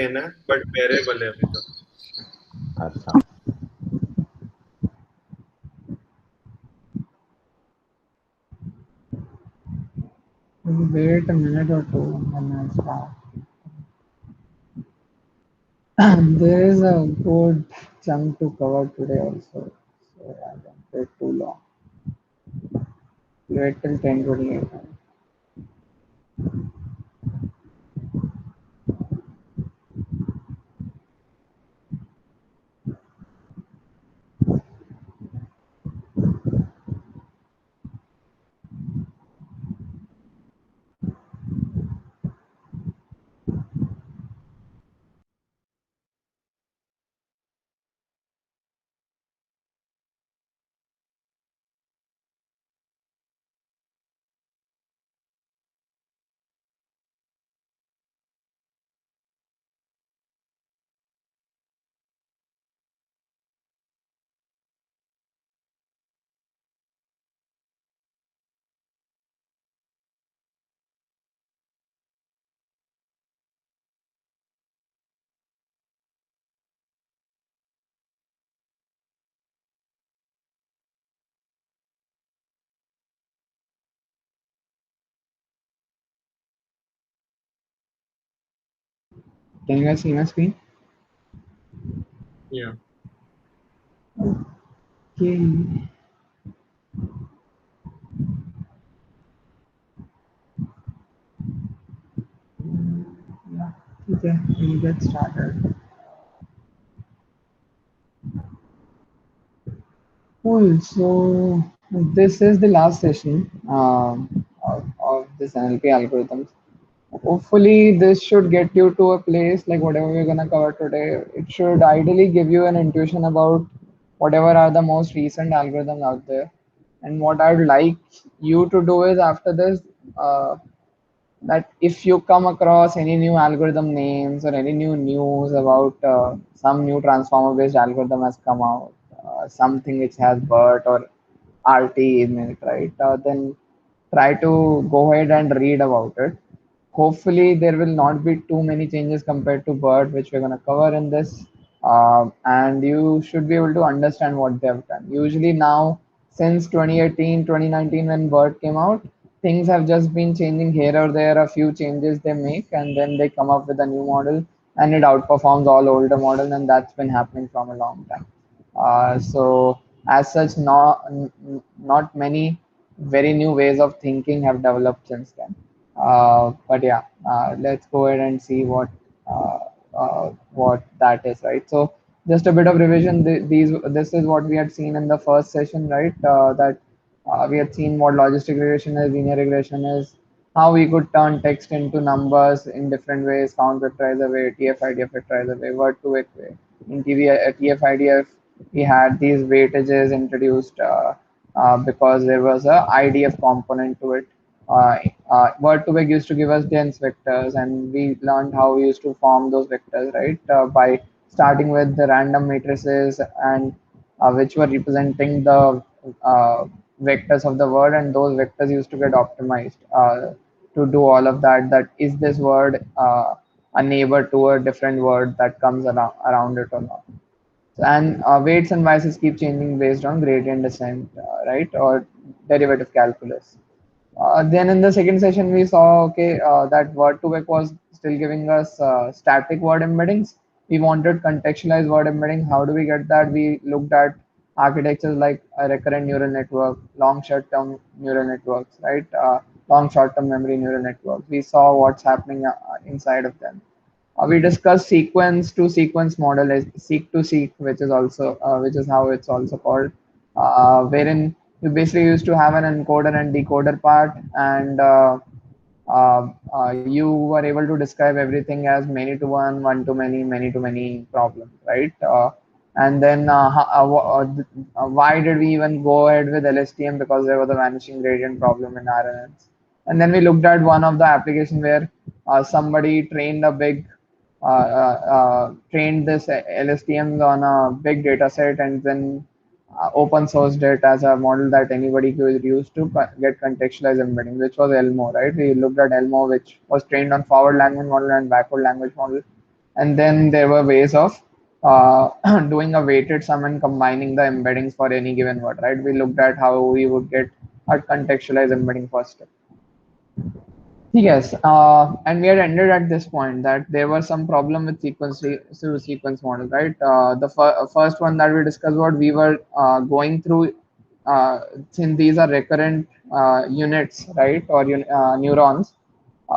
है but variable है अभी तो। अच्छा, Wait a minute or two and then I'll start. There is a good chunk to cover today also, so I don't wait too long. Wait till 10:28. Can you guys see my screen? Yeah. Okay. Yeah. Okay, we'll get started. Cool. So this is the last session of this NLP algorithms. Hopefully, this should get you to a place like whatever we're gonna cover today. It should ideally give you an intuition about whatever are the most recent algorithms out there. And what I'd like you to do is after this, that if you come across any new algorithm names or any new news about some new transformer based algorithm has come out, something which has BERT or RT in it, right? Then try to go ahead and read about it. Hopefully, there will not be too many changes compared to BERT, which we're going to cover in this. And you should be able to understand what they've done. Usually, now, since 2018, 2019, when BERT came out, things have just been changing here or there, a few changes they make, and then they come up with a new model and it outperforms all older models, and that's been happening from a long time. So as such, not many very new ways of thinking have developed since then. But yeah, let's go ahead and see uh, what that is, right? So just a bit of revision. This is what we had seen in the first session, right? That we had seen what logistic regression is, linear regression is, how we could turn text into numbers in different ways, count vectorizer way, TF-IDF vectorizer way, word to vec way. In TF-IDF, we had these weightages introduced because there was a IDF component to it. Word2vec used to give us dense vectors, and we learned how we used to form those vectors, right? By starting with the random matrices and which were representing the uh, vectors of the word, and those vectors used to get optimized to do all of that. That is this word a neighbor to a different word that comes around it or not? And weights and biases keep changing based on gradient descent, right, or derivative calculus. Then in the second session, we saw okay that word2vec was still giving us static word embeddings. We wanted contextualized word embedding. How do we get that? We looked at architectures like a recurrent neural network, long short-term neural networks, right? Long short-term memory neural networks. We saw what's happening inside of them. We discussed sequence to sequence model as seek to seek, which is also which is how it's also called, wherein you basically used to have an encoder and decoder part, and you were able to describe everything as many to one to many to many problem, right? And then why did we even go ahead with LSTM? Because there was a vanishing gradient problem in RNNs. And then we looked at one of the application where somebody trained this LSTMs on a big data set and then open sourced it as a model that anybody could use to get contextualized embedding, which was Elmo, right? We looked at Elmo, which was trained on forward language model and backward language model. And then there were ways of doing a weighted sum and combining the embeddings for any given word, right? We looked at how we would get a contextualized embedding first. Yes, and we had ended at this point that there was some problem with sequence model, right? The first one that we discussed, what we were going through, since these are recurrent units, right, or neurons,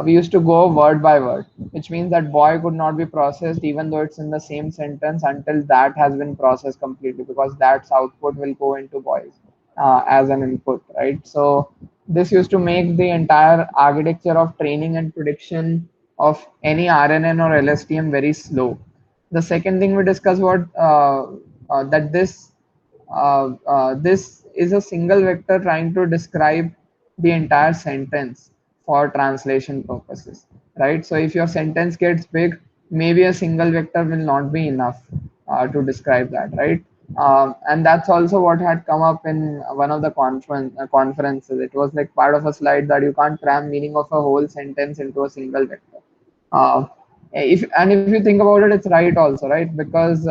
we used to go word by word, which means that boy could not be processed even though it's in the same sentence until that has been processed completely, because that's output will go into boys as an input, right? So this used to make the entire architecture of training and prediction of any RNN or LSTM very slow. The second thing we discussed was that this is a single vector trying to describe the entire sentence for translation purposes, right? So if your sentence gets big, maybe a single vector will not be enough to describe that, right? And that's also what had come up in one of the conferences. It was like part of a slide that you can't cram meaning of a whole sentence into a single vector. Uh, if you think about it, it's right also, right? Because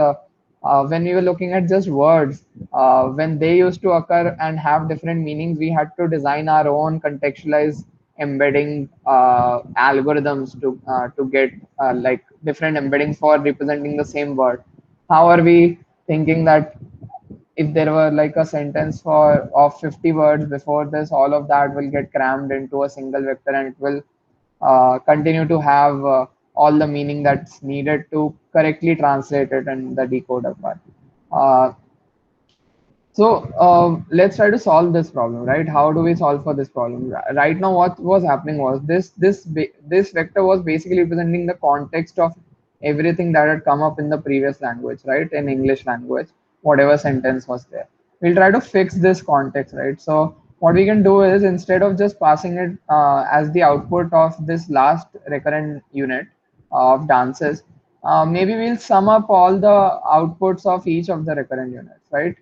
when we were looking at just words, when they used to occur and have different meanings, we had to design our own contextualized embedding algorithms to get like different embeddings for representing the same word. How are we thinking that if there were like a sentence for of 50 words before this, all of that will get crammed into a single vector and it will continue to have all the meaning that's needed to correctly translate it in the decoder part. Uh, so let's try to solve this problem, right? How do we solve for this problem? Right now, what was happening was this vector was basically representing the context of everything that had come up in the previous language, right? In English language, whatever sentence was there. We'll try to fix this context, right? So what we can do is, instead of just passing it as the output of this last recurrent unit of dances, maybe we'll sum up all the outputs of each of the recurrent units, right?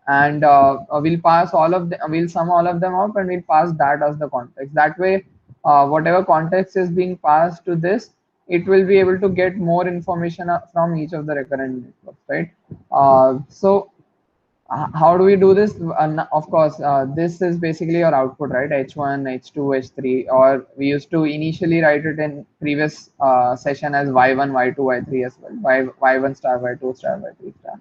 And we'll pass all of them, we'll sum all of them up and we'll pass that as the context. That way, whatever context is being passed to this, it will be able to get more information from each of the recurrent networks, right? So how do we do this? Of course, this is basically your output, right? H1, H2, H3, or we used to initially write it in previous session as Y1, Y2, Y3 as well. Y1 star, Y2 star, Y3 star.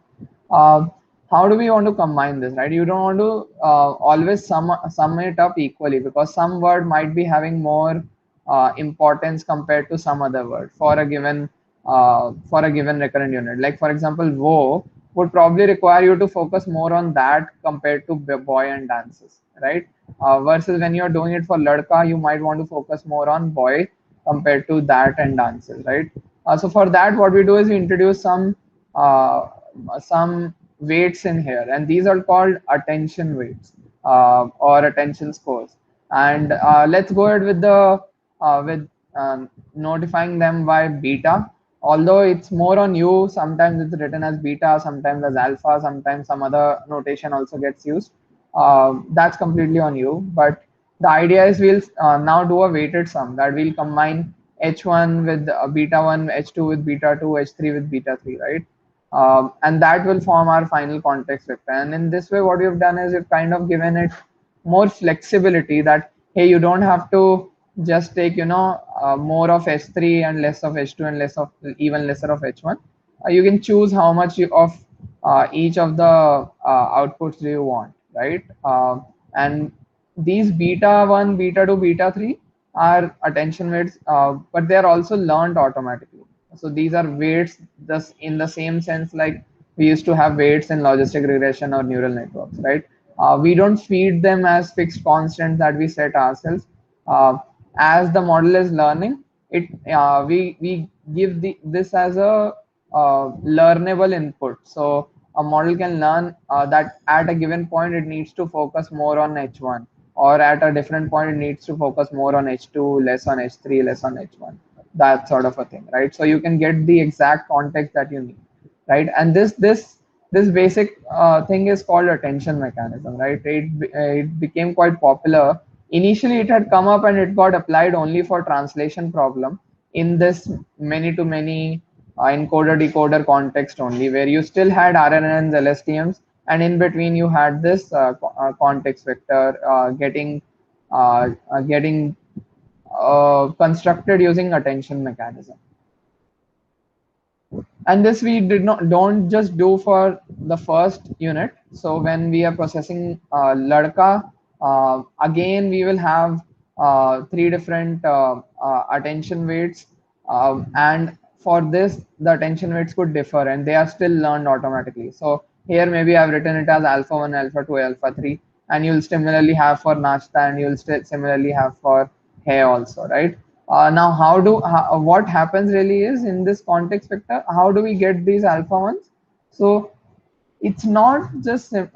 Uh, how do we want to combine this, right? You don't want to always sum it up equally, because some word might be having more importance compared to some other word for a given recurrent unit. Like for example, wo would probably require you to focus more on that compared to boy and dances, right? Versus when you're doing it for ladka, you might want to focus more on boy compared to that and dances, right? So for that, what we do is we introduce some weights in here, and these are called attention weights or attention scores. And let's go ahead with the with notifying them by beta. Although it's more on you, sometimes it's written as beta, sometimes as alpha, sometimes some other notation also gets used. That's completely on you. But the idea is we'll now do a weighted sum, that we'll combine H1 with beta 1, H2 with beta 2, H3 with beta 3, right? And that will form our final context vector. And in this way, what we've done is we've kind of given it more flexibility, that hey, you don't have to just take more of H3 and less of H2 and less of even lesser of H1. You can choose how much of each of the outputs do you want, right? And these beta 1, beta 2, beta 3 are attention weights, but they are also learned automatically. So these are weights just in the same sense like we used to have weights in logistic regression or neural networks, right? We don't feed them as fixed constants that we set ourselves. As the model is learning, we give this as a learnable input. So a model can learn that at a given point it needs to focus more on H1, or at a different point it needs to focus more on H2, less on H3, less on H1, that sort of a thing, right? So you can get the exact context that you need, right? And this basic thing is called attention mechanism, right? It became quite popular. Initially, it had come up and it got applied only for translation problem in this many to many encoder decoder context only, where you still had RNNs, LSTMs, and in between you had this context vector getting constructed using attention mechanism. And this we don't just do for the first unit. So when we are processing ladka, again we will have three different attention weights, and for this the attention weights could differ and they are still learned automatically. So here maybe I've written it as alpha 1, alpha 2, alpha 3, and you'll similarly have for nashta, and you'll still similarly have for hay also, right? Now, what happens really is in this context vector, how do we get these alpha ones? So it's not just of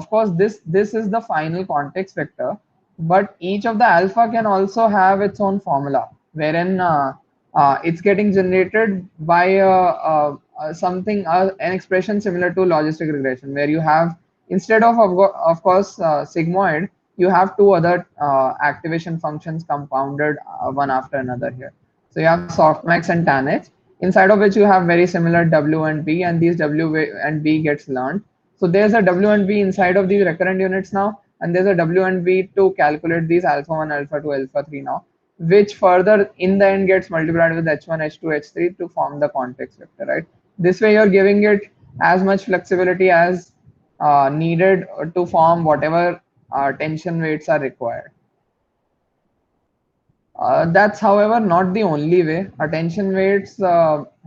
course this is the final context vector, but each of the alpha can also have its own formula, wherein it's getting generated by an expression similar to logistic regression, where you have, instead of course sigmoid, you have two other activation functions compounded one after another here. So you have softmax and tanh, inside of which you have very similar W and B, and these W and B gets learned. So there's a W and B inside of these recurrent units now, and there's a W and B to calculate these alpha 1, alpha 2, alpha 3 now, which further in the end gets multiplied with H1, H2, H3 to form the context vector, right? This way you're giving it as much flexibility as needed to form whatever tension weights are required. That's, however, not the only way. Attention weights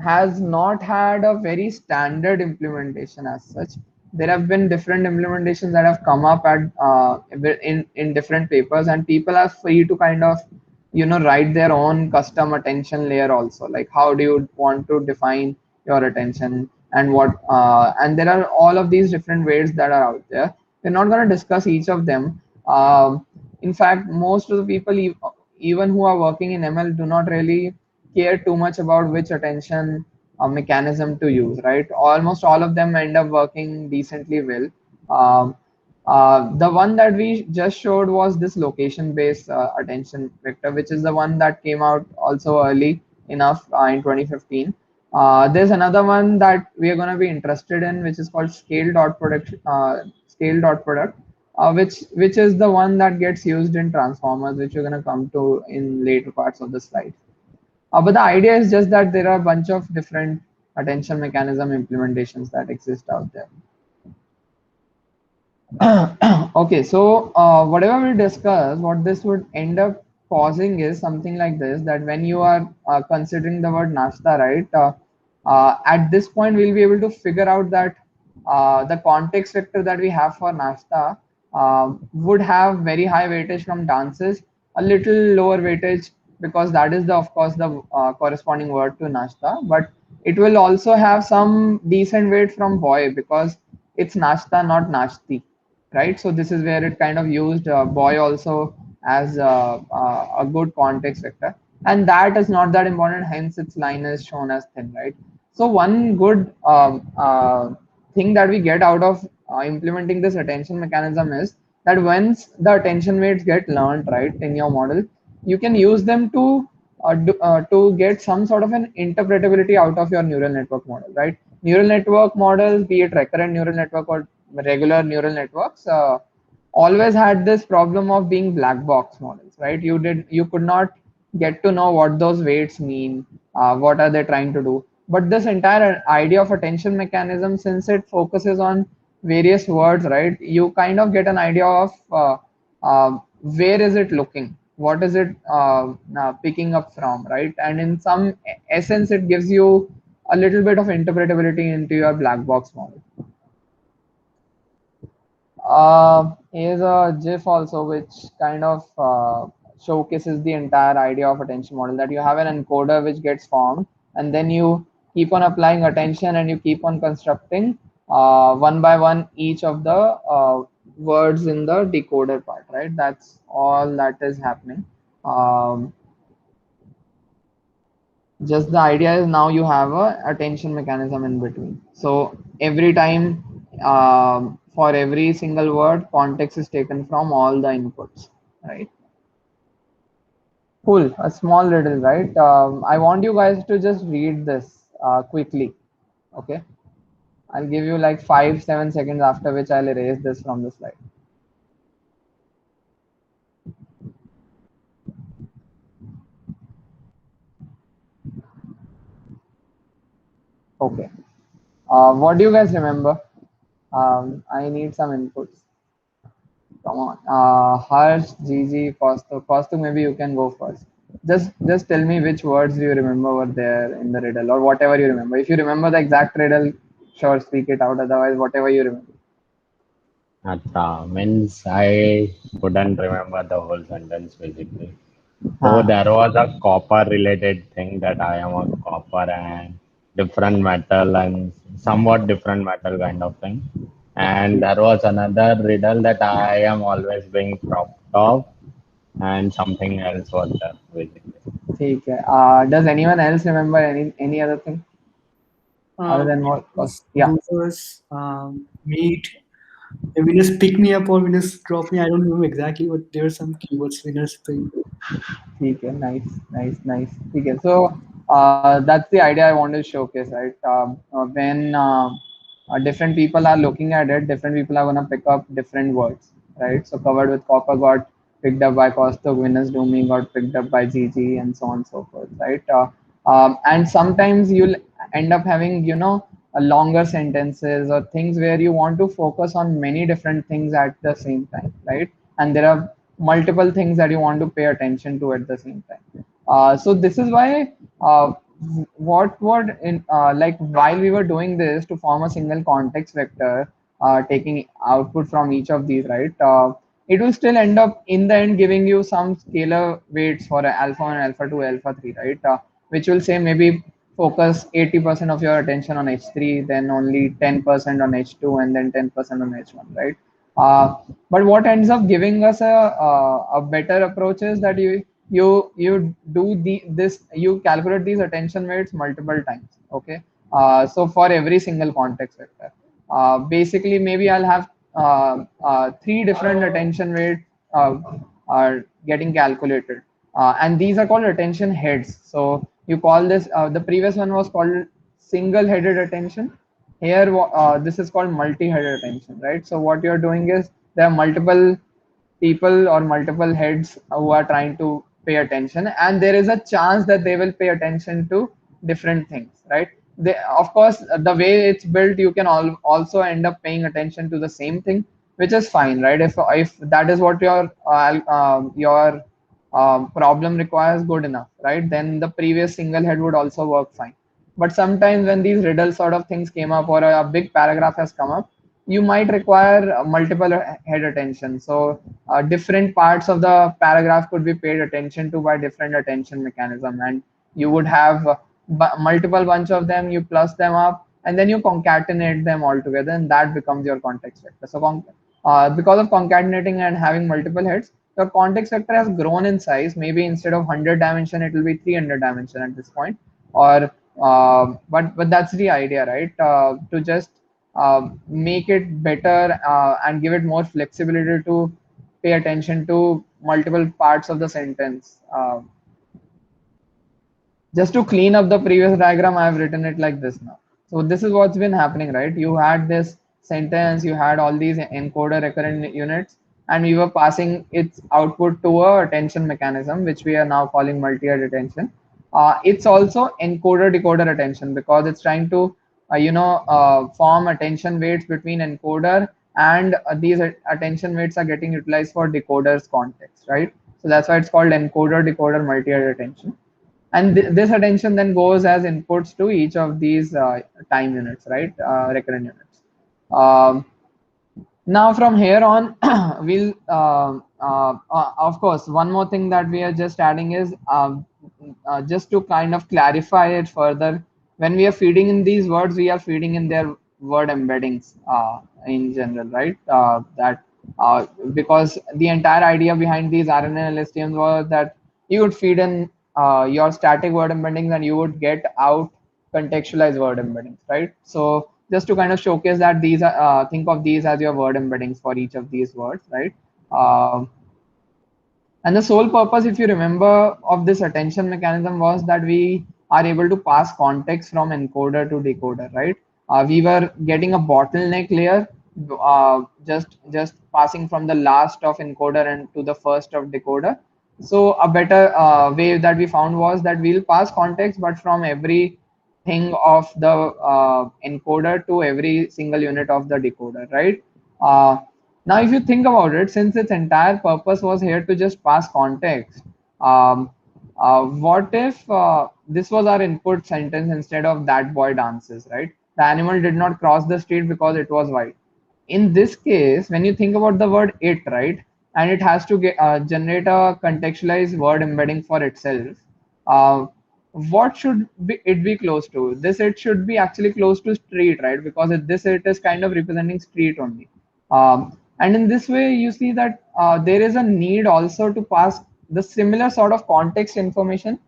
has not had a very standard implementation as such. There have been different implementations that have come up at in different papers, and people are free to kind of write their own custom attention layer also. Like, how do you want to define your attention, and what and there are all of these different weights that are out there. We're not going to discuss each of them. In fact, most of the people, even who are working in ML, do not really care too much about which attention mechanism to use, right? Almost all of them end up working decently well. The one that we just showed was this location-based attention vector, which is the one that came out also early enough in 2015. There's another one that we are going to be interested in, which is called scale dot product, which is the one that gets used in transformers, which you're going to come to in later parts of the slide. But the idea is just that there are a bunch of different attention mechanism implementations that exist out there. Okay, so whatever we discuss, what this would end up causing is something like this: that when you are considering the word nashta, right? At this point, we'll be able to figure out that the context vector that we have for nashta would have very high weightage from dances, a little lower weightage because that is of course the corresponding word to nashta, but it will also have some decent weight from boy because it's nashta, not nashti, right? So this is where it kind of used boy also as a good context vector, and that is not that important, hence its line is shown as thin, right? So one good thing that we get out of implementing this attention mechanism is that once the attention weights get learned, right, in your model, you can use them to get some sort of an interpretability out of your neural network model, right? Neural network models, be it recurrent neural network or regular neural networks, always had this problem of being black box models, right? You could not get to know what those weights mean, what are they trying to do. But this entire idea of attention mechanism, since it focuses on various words, right, you kind of get an idea of where is it looking, what is it picking up from, right? And in some essence, it gives you a little bit of interpretability into your black box model. Here's a GIF also, which kind of showcases the entire idea of attention model, that you have an encoder which gets formed, and then you keep on applying attention and you keep on constructing one by one each of the words in the decoder part, right? That's all that is happening. Just the idea is now you have a attention mechanism in between. So every time for every single word, context is taken from all the inputs, right? Cool. A small riddle, right? I want you guys to just read this quickly. Okay. I'll give you like 5-7 seconds, after which I'll erase this from the slide. Okay. What do you guys remember? I need some inputs. Come on. Harsh, Gigi, Costo. Costo, maybe you can go first. Just tell me which words you remember were there in the riddle, or whatever you remember. If you remember the exact riddle, sure, speak it out. Otherwise, whatever you remember. Means I couldn't remember the whole sentence basically. So Huh. there was a copper related thing that I am a copper and different metal and somewhat different metal kind of thing. And there was another riddle that I am always being propped off and something else was there basically. ठीक है. Does anyone else remember any other thing other than what was? Yeah. Gophers, meat. Winners pick me up or winners drop me. I don't remember exactly, but there were some keywords. Winners pick. ठीक है. Nice. ठीक है. So that's the idea I want to showcase, right? When different people are looking at it, different people are gonna pick up different words, right? So covered with copper got picked up by Costa, Venus Doomy got picked up by Gigi, and so on and so forth, right? And sometimes you'll end up having, longer sentences or things where you want to focus on many different things at the same time, right? And there are multiple things that you want to pay attention to at the same time. So this is why what would in like while we were doing this to form a single context vector, taking output from each of these, right? It will still end up in the end giving you some scalar weights for alpha 1, alpha 2, alpha 3, right? Which will say maybe focus 80% of your attention on H3, then only 10% on H2, and then 10% on H1, right? But what ends up giving us a better approach is that you do this, you calculate these attention weights multiple times. Okay. So for every single context vector, basically maybe I'll have three different attention weights are getting calculated, and these are called attention heads. So you call this, the previous one was called single headed attention. Here this is called multi-headed attention, right? So what you're doing is there are multiple people or multiple heads who are trying to pay attention, and there is a chance that they will pay attention to different things, right? They, of course, the way it's built, you can also end up paying attention to the same thing, which is fine, right? If that is what your problem requires, good enough, right? Then the previous single head would also work fine. But sometimes when these riddle sort of things came up, or a big paragraph has come up, you might require multiple head attention. So different parts of the paragraph could be paid attention to by different attention mechanism, and you would have multiple bunch of them. You plus them up, and then you concatenate them all together, and that becomes your context vector. So because of concatenating and having multiple heads, your context vector has grown in size. Maybe instead of 100 dimension, it will be 300 dimension at this point. Or but that's the idea, right? To just make it better and give it more flexibility to pay attention to multiple parts of the sentence. Just to clean up the previous diagram, I have written it like this now. So this is what's been happening, right? You had this sentence, you had all these encoder recurrent units, and we were passing its output to a attention mechanism, which we are now calling multi-head attention. It's also encoder decoder attention because it's trying to form attention weights between encoder, and these attention weights are getting utilized for decoder's context, right? So that's why it's called encoder decoder multi-head attention. And this attention then goes as inputs to each of these time units, right? Recurrent units. Um, Now from here on, we'll of course, one more thing that we are just adding is just to kind of clarify it further. When we are feeding in these words, we are feeding in their word embeddings in general, right? That because the entire idea behind these RNN LSTMs was that you would feed in your static word embeddings, and you would get out contextualized word embeddings, right? So just to kind of showcase that these are, think of these as your word embeddings for each of these words, right? And the sole purpose, if you remember, of this attention mechanism was that we are able to pass context from encoder to decoder, right? We were getting a bottleneck layer, just passing from the last of encoder and to the first of decoder. So a better way that we found was that we'll pass context, but from every thing of the encoder to every single unit of the decoder, right? Now, if you think about it, since its entire purpose was here to just pass context, um, what if this was our input sentence instead of that boy dances, right? The animal did not cross the street because it was white. In this case, when you think about the word it, right, and it has to generate a contextualized word embedding for itself, uh, what should it be close to? This it should be actually close to street, right? Because this it is kind of representing street only. And in this way, you see that there is a need also to pass the similar sort of context information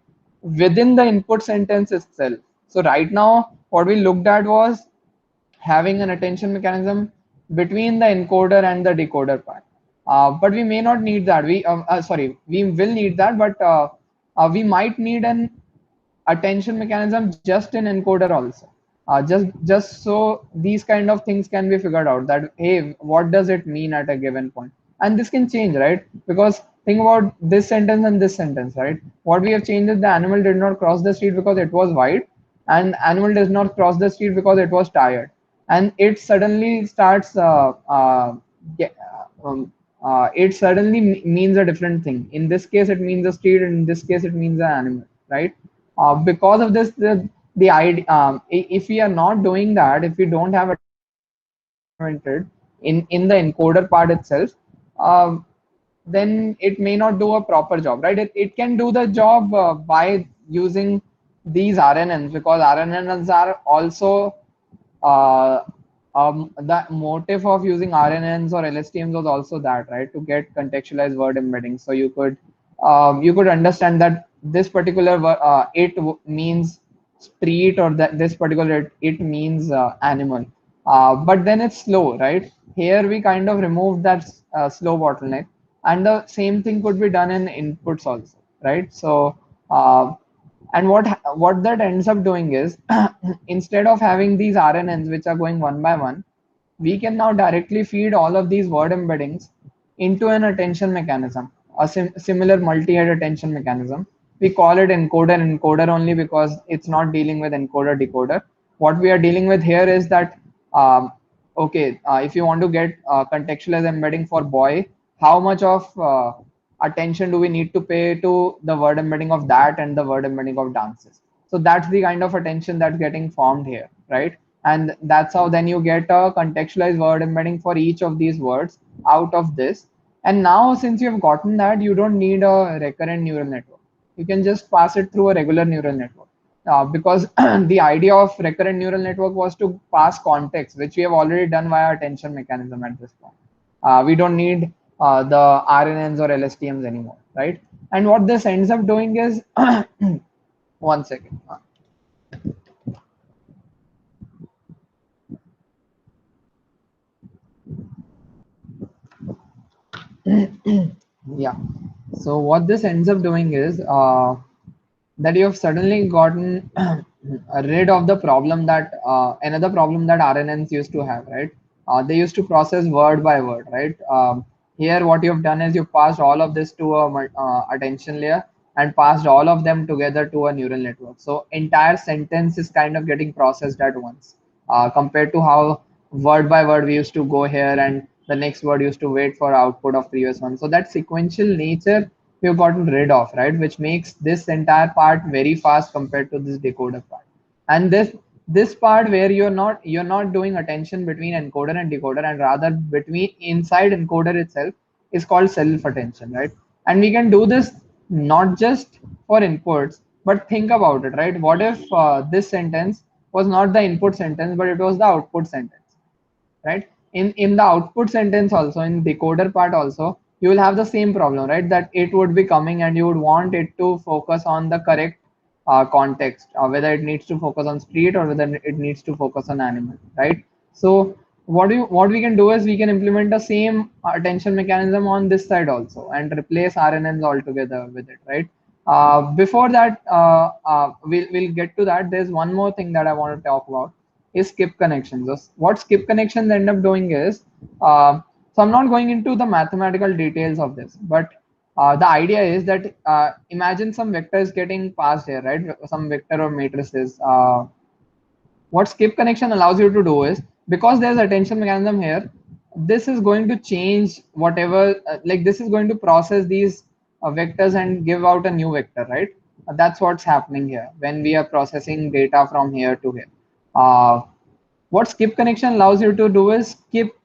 within the input sentence itself. So right now, what we looked at was having an attention mechanism between the encoder and the decoder part. But we may not need that. We will need that, but we might need an attention mechanism just in encoder also. Just so these kind of things can be figured out, that hey, what does it mean at a given point? And this can change, right? Because think about this sentence and this sentence, right? What we have changed is the animal did not cross the street because it was white, and animal does not cross the street because it was tired. And it suddenly starts it suddenly means a different thing. In this case it means a street, in this case it means an animal, right? Because of this, the idea, if we are not doing that, if we don't have implemented in the encoder part itself, then it may not do a proper job, right? It can do the job by using these RNNs, because RNNs are also the motive of using RNNs or LSTMs was also that, right, to get contextualized word embedding. So you could understand that this particular means street, or that this particular it means animal. But then it's slow, right? Here we kind of removed that slow bottleneck, and the same thing could be done in inputs also, right? So and what that ends up doing is instead of having these RNNs which are going one by one, we can now directly feed all of these word embeddings into an attention mechanism, a similar multi-head attention mechanism. We call it encoder only because it's not dealing with encoder decoder. What we are dealing with here is that okay, if you want to get contextualized embedding for boy, how much of attention do we need to pay to the word embedding of that and the word embedding of dances? So that's the kind of attention that's getting formed here, right? And that's how then you get a contextualized word embedding for each of these words out of this. And now, since you have gotten that, you don't need a recurrent neural network. You can just pass it through a regular neural network. Because the idea of recurrent neural network was to pass context, which we have already done via attention mechanism at this point. We don't need the RNNs or LSTMs anymore, right? And what this ends up doing is, one second. Yeah. So what this ends up doing is that you have suddenly gotten rid of the problem that another problem that RNNs used to have, right? They used to process word by word, right? Here, what you have done is you passed all of this to a attention layer and passed all of them together to a neural network. So entire sentence is kind of getting processed at once, compared to how word by word we used to go here and the next word used to wait for output of previous one. So that sequential nature we've gotten rid of, right? Which makes this entire part very fast compared to this decoder part. And this part where you're not doing attention between encoder and decoder, and rather between inside encoder itself, is called self attention, right? And we can do this not just for inputs, but think about it, right? What if this sentence was not the input sentence, but it was the output sentence, right? In the output sentence also, in decoder part also, you will have the same problem, right? That it would be coming and you would want it to focus on the correct context, whether it needs to focus on street or whether it needs to focus on animal, right? So what we can do is we can implement the same attention mechanism on this side also and replace RNNs altogether with it, right? Before that, we'll get to that. There's one more thing that I want to talk about is skip connections. So what skip connections end up doing is, so I'm not going into the mathematical details of this, but the idea is that imagine some vectors getting passed here, right? Some vector or matrices. What skip connection allows you to do is, because there's attention mechanism here, this is going to change whatever, like this is going to process these vectors and give out a new vector, right? That's what's happening here when we are processing data from here to here. What skip connection allows you to do is skip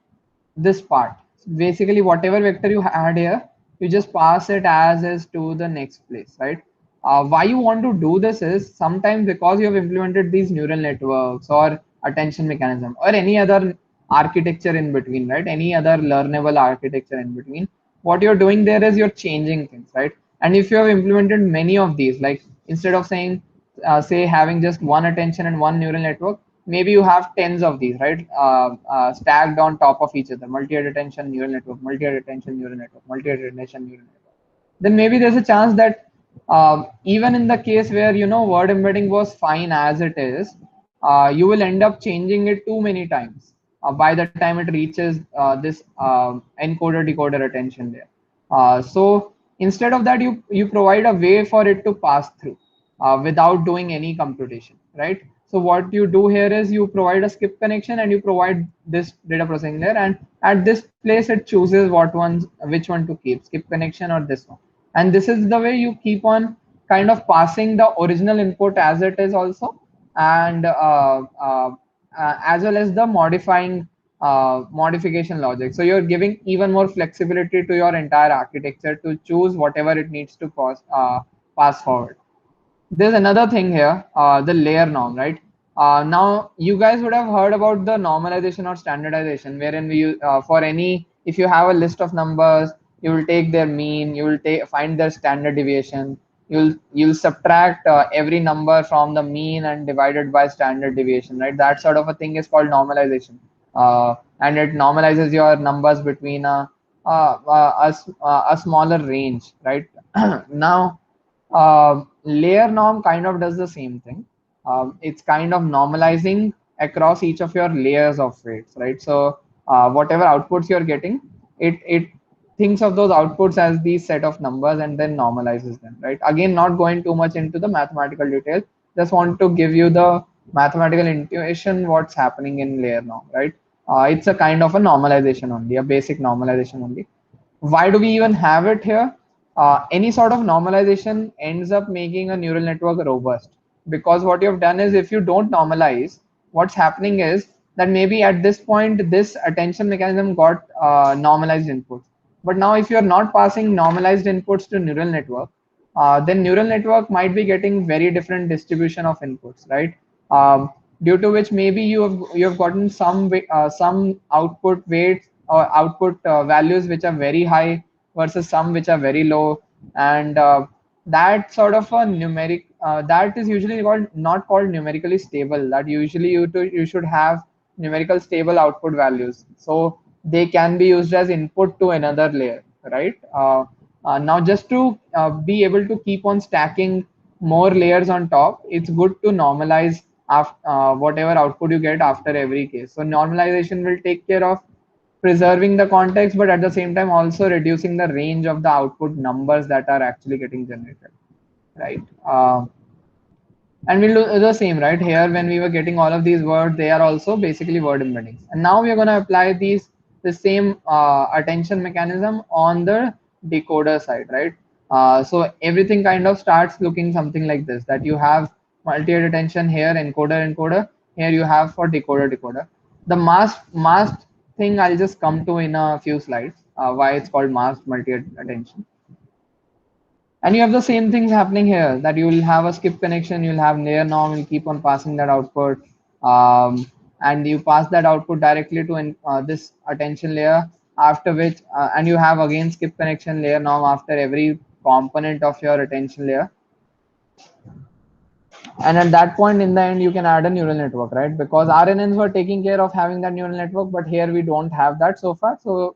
this part. Basically, whatever vector you had here, you just pass it as is to the next place, right? Why you want to do this is sometimes because you have implemented these neural networks or attention mechanism or any other architecture in between, right? Any other learnable architecture in between. What you're doing there is you're changing things, right? And if you have implemented many of these, like instead of saying, say having just one attention and one neural network, maybe you have tens of these, right? Stacked on top of each other, multi-attention neural network, multi-attention neural network, multi-attention neural network. Then maybe there's a chance that even in the case where word embedding was fine as it is, you will end up changing it too many times by the time it reaches this encoder decoder attention there. So instead of that, you provide a way for it to pass through without doing any computation, right? So what you do here is you provide a skip connection and you provide this data processing layer, and at this place it chooses which one to keep, skip connection or this one. And this is the way you keep on kind of passing the original input as it is also, and as well as the modification logic. So you're giving even more flexibility to your entire architecture to choose whatever it needs to pass forward. There's another thing here, the layer norm, right? Now you guys would have heard about the normalization or standardization, wherein for any, if you have a list of numbers, you will take their mean, you will find their standard deviation, you'll subtract every number from the mean and divide it by standard deviation, right? That sort of a thing is called normalization, and it normalizes your numbers between a smaller range, right? Now layer norm kind of does the same thing. It's kind of normalizing across each of your layers of weights, right? So whatever outputs you're getting, it thinks of those outputs as these set of numbers and then normalizes them, right? Again, not going too much into the mathematical details, just want to give you the mathematical intuition what's happening in layer norm, right? It's a kind of a normalization only, a basic normalization only. Why do we even have it here? Any sort of normalization ends up making a neural network robust, because what you have done is, if you don't normalize, what's happening is that maybe at this point this attention mechanism got normalized inputs, but now if you're not passing normalized inputs to neural network, then neural network might be getting very different distribution of inputs, right? Due to which maybe you have gotten some output weights or output values which are very high versus some which are very low, and that sort of a numeric that is usually not called numerically stable. That usually you should have numerical stable output values, so they can be used as input to another layer, right? Now just to be able to keep on stacking more layers on top, it's good to normalize whatever output you get after every case. So normalization will take care of preserving the context, but at the same time also reducing the range of the output numbers that are actually getting generated, right? And we'll do the same, right? Here, when we were getting all of these words, they are also basically word embeddings. And now we are going to apply the same attention mechanism on the decoder side, right? So everything kind of starts looking something like this, that you have multi-attention here, encoder. Here you have for decoder. The masked thing I'll just come to in a few slides, why it's called masked multi-attention. And you have the same things happening here, that you will have a skip connection, you'll have layer norm, you'll keep on passing that output, and you pass that output directly to this attention layer, after which, and you have again skip connection, layer norm after every component of your attention layer. And at that point, in the end, you can add a neural network, right? Because RNNs were taking care of having that neural network, but here we don't have that so far. So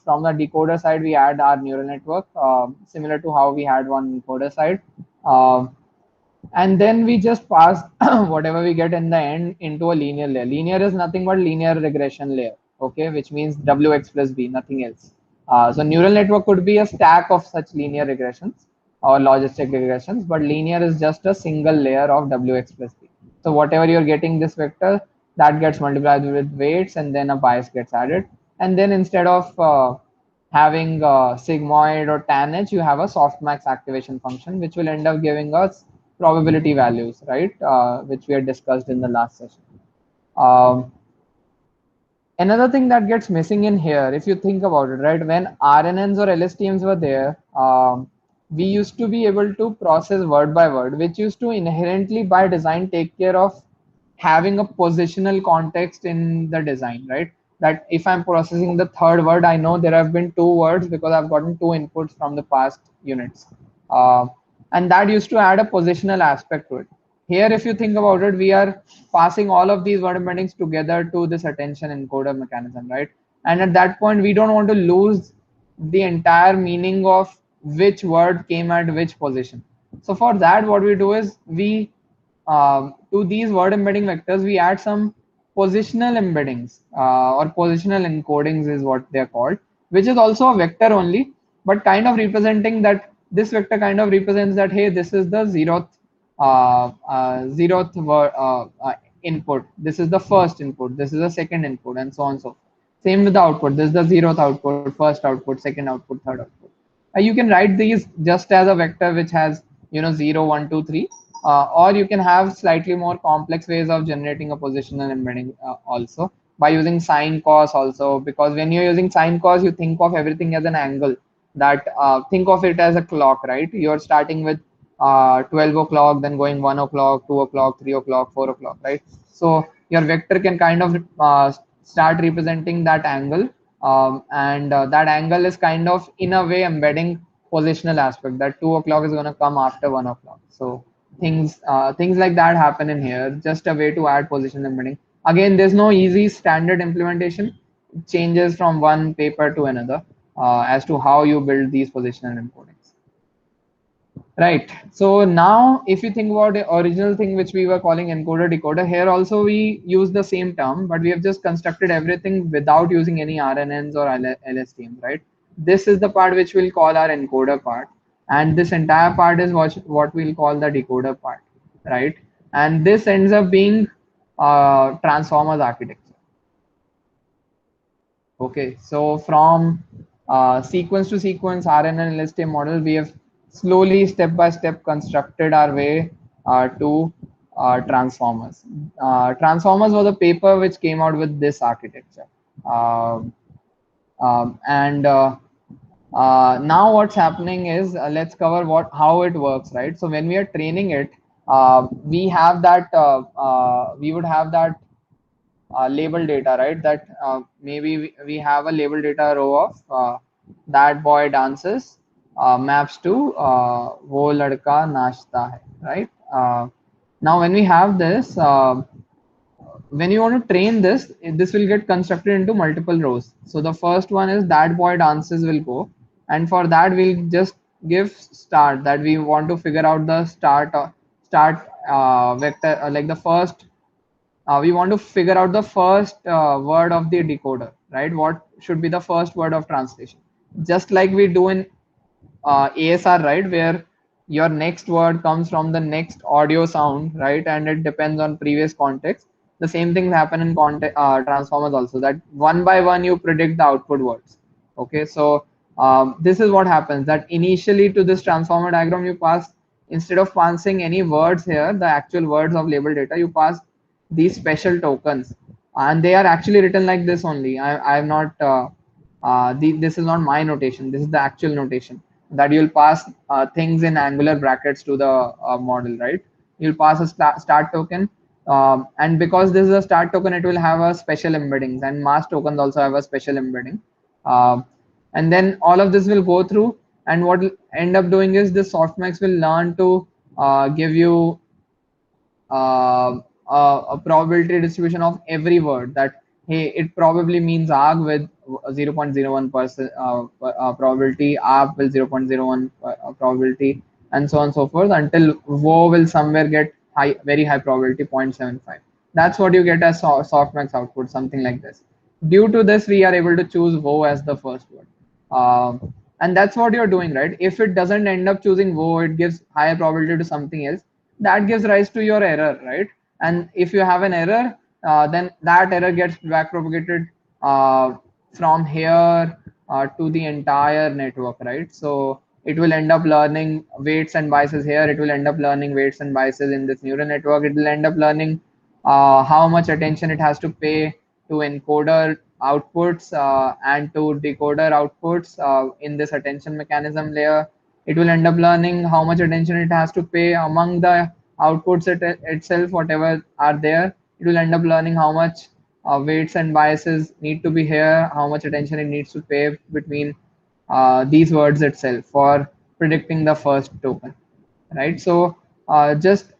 from the decoder side, we add our neural network, similar to how we had one encoder side. And then we just pass whatever we get in the end into a linear layer. Linear is nothing but linear regression layer, okay, which means wx plus b, nothing else. So neural network could be a stack of such linear regressions or logistic regressions, but linear is just a single layer of wx plus b. So whatever you're getting this vector, that gets multiplied with weights, and then a bias gets added. And then instead of having sigmoid or tan h, you have a softmax activation function, which will end up giving us probability values, right? Which we had discussed in the last session. Another thing that gets missing in here, if you think about it, right? When RNNs or LSTMs were there, we used to be able to process word by word, which used to inherently by design take care of having a positional context in the design, right? That if I'm processing the third word, I know there have been two words because I've gotten two inputs from the past units. Uh, and that used to add a positional aspect to it. Here, if you think about it, we are passing all of these word embeddings together to this attention encoder mechanism, right? And at that point, we don't want to lose the entire meaning of which word came at which position. So for that, what we do is we to these word embedding vectors, we add some positional embeddings or positional encodings is what they're called, which is also a vector only, but kind of representing that this vector kind of represents that, hey, this is the zeroth word, input. This is the first input. This is the second input, and so on and so forth. Same with the output. This is the zeroth output, first output, second output, third output. You can write these just as a vector which has 0, 1, 2, 3, or you can have slightly more complex ways of generating a positional embedding also by using sine cos also, because when you're using sine cos, you think of everything as an angle. That think of it as a clock, right? You're starting with 12 o'clock, then going 1 o'clock, 2 o'clock, 3 o'clock, 4 o'clock, right? So your vector can kind of start representing that angle, and that angle is kind of in a way embedding positional aspect, that 2 o'clock is going to come after 1 o'clock. So things like that happen in here, just a way to add positional embedding. Again, there's no easy standard implementation. It changes from one paper to another as to how you build these positional encodings. Right. So now if you think about the original thing which we were calling encoder decoder, here also we use the same term, but we have just constructed everything without using any RNNs or LSTMs, right? This is the part which we'll call our encoder part, and this entire part is what we'll call the decoder part, right? And this ends up being transformers architecture. Okay, so from sequence to sequence RNN and LSTM model, we have slowly step by step constructed our way to transformers. Transformers was a paper which came out with this architecture. And now what's happening is let's cover how it works, right? So when we are training it, we have that we would have that label data, right? That maybe we have a label data row of that boy dances maps to wo ladka naachta hai, right? Now when we have this, when you want to train this, this will get constructed into multiple rows. So the first one is that boy dances will go, and for that we'll just give start, that we want to figure out the start vector, like the first we want to figure out the first word of the decoder, right? What should be the first word of translation? Just like we do in ASR, right? Where your next word comes from the next audio sound, right? And it depends on previous context. The same things happen in transformers also, that one by one you predict the output words. Okay, so this is what happens, that initially to this transformer diagram you pass, instead of passing any words here, the actual words of label data, you pass these special tokens, and they are actually written like this only. I have not this is not my notation, this is the actual notation, that you'll pass things in angular brackets to the model, right? You'll pass a start token, and because this is a start token, it will have a special embeddings, and mass tokens also have a special embedding. And then all of this will go through, and what will end up doing is this softmax will learn to give you a probability distribution of every word, that hey, it probably means arg with 0.01% probability, arg will 0.01 probability, and so on and so forth, until wo will somewhere get high, very high probability 0.75. That's what you get as softmax output, something like this. Due to this, we are able to choose wo as the first word. And that's what you're doing, right? If it doesn't end up choosing wo, it gives higher probability to something else, that gives rise to your error, right? And if you have an error, then that error gets backpropagated from here to the entire network, right? So it will end up learning weights and biases here, it will end up learning weights and biases in this neural network, it will end up learning how much attention it has to pay to encoder outputs and to decoder outputs in this attention mechanism layer. It will end up learning how much attention it has to pay among the outputs itself, whatever are there. It will end up learning how much weights and biases need to be here, how much attention it needs to pay between these words itself for predicting the first token, right? So just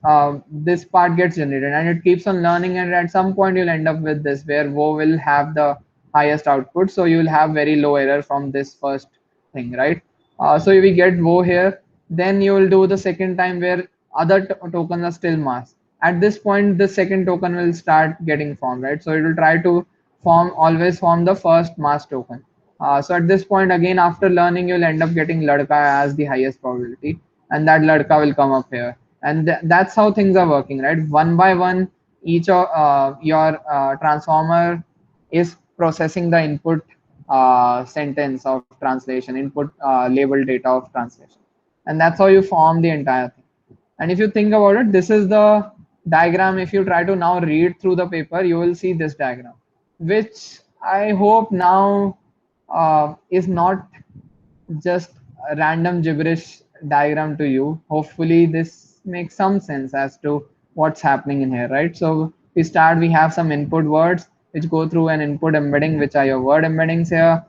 this part gets generated and it keeps on learning, and at some point you'll end up with this where wo will have the highest output, so you will have very low error from this first thing, right? So if we get wo here, then you will do the second time where other tokens are still masked. At this point the second token will start getting formed, right? So it will try to always form the first masked token. So at this point, again, after learning, you'll end up getting ladka as the highest probability, and that ladka will come up here. And that's how things are working, right? One by one, each of your transformer is processing the input sentence of translation, input label data of translation. And that's how you form the entire thing. And if you think about it, this is the diagram. If you try to now read through the paper, you will see this diagram, which I hope now is not just a random gibberish diagram to you. Hopefully this makes some sense as to what's happening in here, right? So we have some input words which go through an input embedding, which are your word embeddings here.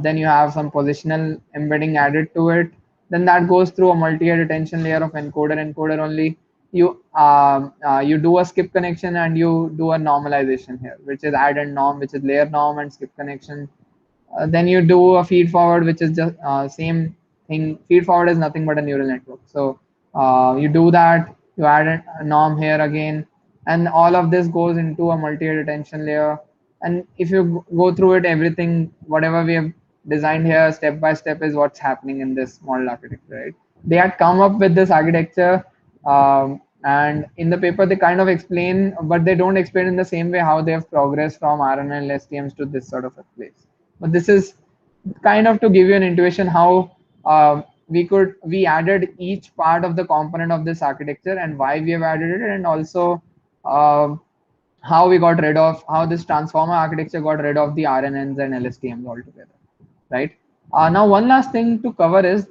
Then you have some positional embedding added to it. Then that goes through a multi-head attention layer of encoder only. You do a skip connection and you do a normalization here, which is add and norm, which is layer norm and skip connection. Then you do a feed forward, which is just same thing. Feed forward is nothing but a neural network. So you do that, you add a norm here again, and all of this goes into a multi-head attention layer. And if you go through it, everything, whatever we have designed here step by step is what's happening in this model architecture, right? They had come up with this architecture, and in the paper they kind of explain, but they don't explain in the same way how they have progressed from RNN STMs to this sort of a place. But this is kind of to give you an intuition how we added each part of the component of this architecture and why we have added it, and also how we got rid of, how this transformer architecture got rid of the RNNs and LSTMs altogether, right? Now one last thing to cover is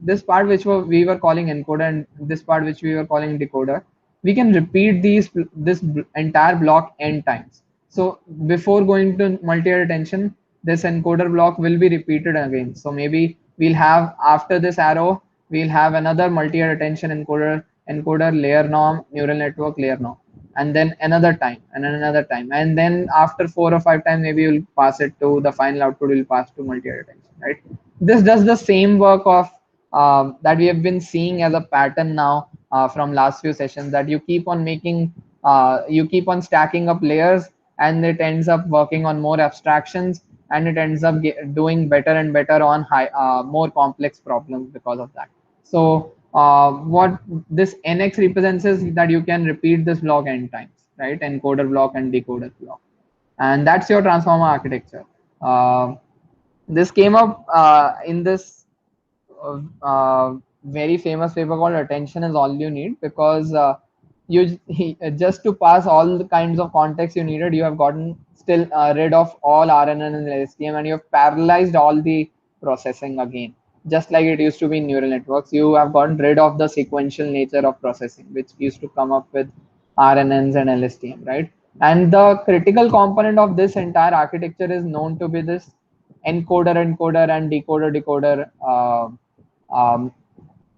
this part which we were calling encoder and this part which we were calling decoder. We can repeat this entire block n times. So before going to multi-head attention, this encoder block will be repeated again. So maybe we'll have, after this arrow, we'll have another multi-head attention encoder layer norm, neural network layer norm, and then another time and another time, and then after 4 or 5 times maybe you'll pass it to the final output will pass to multi-head attention, right? This does the same work of that we have been seeing as a pattern now from last few sessions, that you keep on making you keep on stacking up layers, and it ends up working on more abstractions, and it ends up doing better and better on more complex problems because of that. So what this nx represents is that you can repeat this block n times, right? Encoder block and decoder block, and that's your transformer architecture. This came up in this very famous paper called "Attention is All You Need," because just to pass all the kinds of context you needed, you have gotten still rid of all RNN and LSTM, and you have parallelized all the processing again. Just like it used to be in neural networks, you have gotten rid of the sequential nature of processing, which used to come up with RNNs and LSTM, right? And the critical component of this entire architecture is known to be this encoder and decoder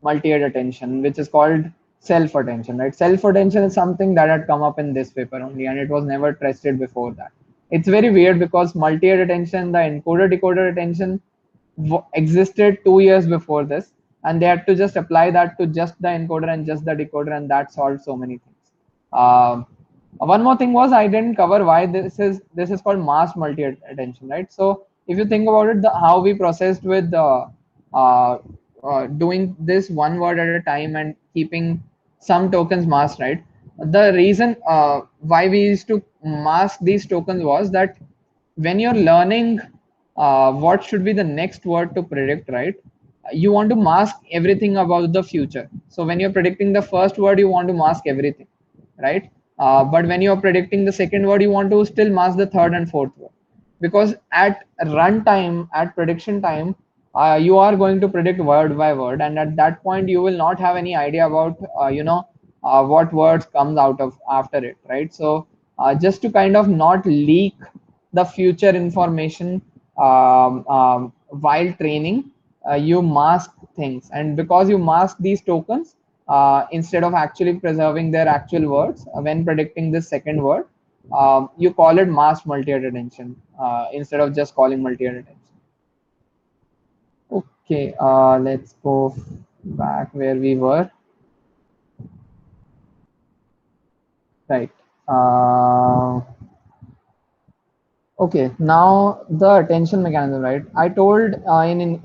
multi-head attention, which is called self-attention, right? Self-attention is something that had come up in this paper only, and it was never tested before that. It's very weird because multi-head attention, the encoder-decoder attention existed 2 years before this, and they had to just apply that to just the encoder and just the decoder, and that solved so many things. One more thing was I didn't cover why this is called masked multi-attention, right? So if you think about it, how we processed with uh, doing this one word at a time and keeping some tokens masked, right? The reason why we used to mask these tokens was that when you're learning what should be the next word to predict, right? You want to mask everything about the future. So when you're predicting the first word, you want to mask everything, right? But when you're predicting the second word, you want to still mask the third and fourth word, because at runtime, at prediction time, you are going to predict word by word, and at that point, you will not have any idea about what words comes out of after it, right? So just to kind of not leak the future information while training, you mask things, and because you mask these tokens, instead of actually preserving their actual words when predicting this second word, you call it masked multi-head attention instead of just calling multi-head attention. Okay, let's go back where we were. Right. Okay, now the attention mechanism, right? I told in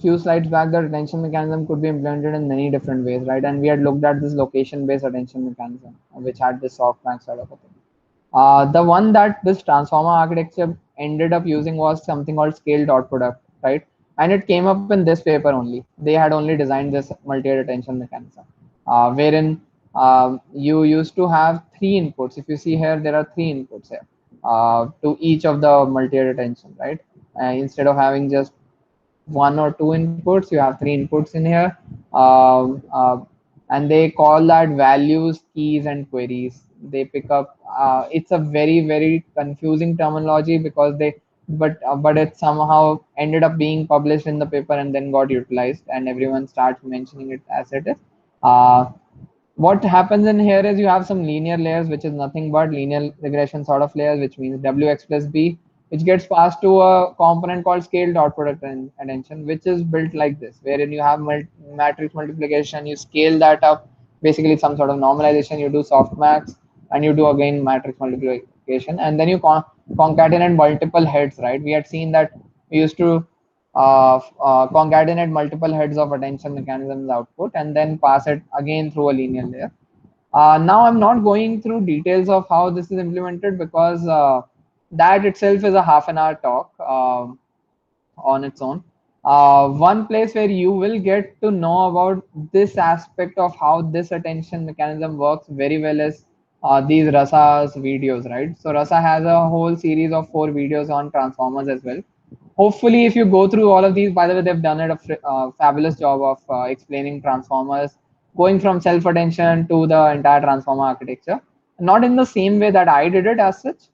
few slides back that attention mechanism could be implemented in many different ways, right? And we had looked at this location-based attention mechanism, which had this softmax sort of a thing. The one that this transformer architecture ended up using was something called scale dot product, right? And it came up in this paper only. They had only designed this multi-head attention mechanism, wherein you used to have three inputs. If you see here, there are three inputs here to each of the multi-head attention, right? Instead of having just one or two inputs, you have three inputs in here. Um, uh, and they call that values, keys, and queries. They pick up, it's a very confusing terminology because but it somehow ended up being published in the paper and then got utilized, and everyone starts mentioning it as it is. Uh, what happens in here is you have some linear layers, which is nothing but linear regression sort of layers, which means wx plus b, which gets passed to a component called scale dot product attention, which is built like this, wherein you have matrix multiplication, you scale that up, basically some sort of normalization, you do softmax, and you do again matrix multiplication, and then you concatenate multiple heads, right? We had seen that we used to concatenate multiple heads of attention mechanisms output and then pass it again through a linear layer. Now I'm not going through details of how this is implemented because that itself is a half an hour talk on its own. One place where you will get to know about this aspect of how this attention mechanism works very well is these Rasa's videos, right? So Rasa has a whole series of 4 videos on transformers as well. Hopefully, if you go through all of these, by the way, they've done a fabulous job of explaining transformers, going from self-attention to the entire transformer architecture. Not in the same way that I did it as such,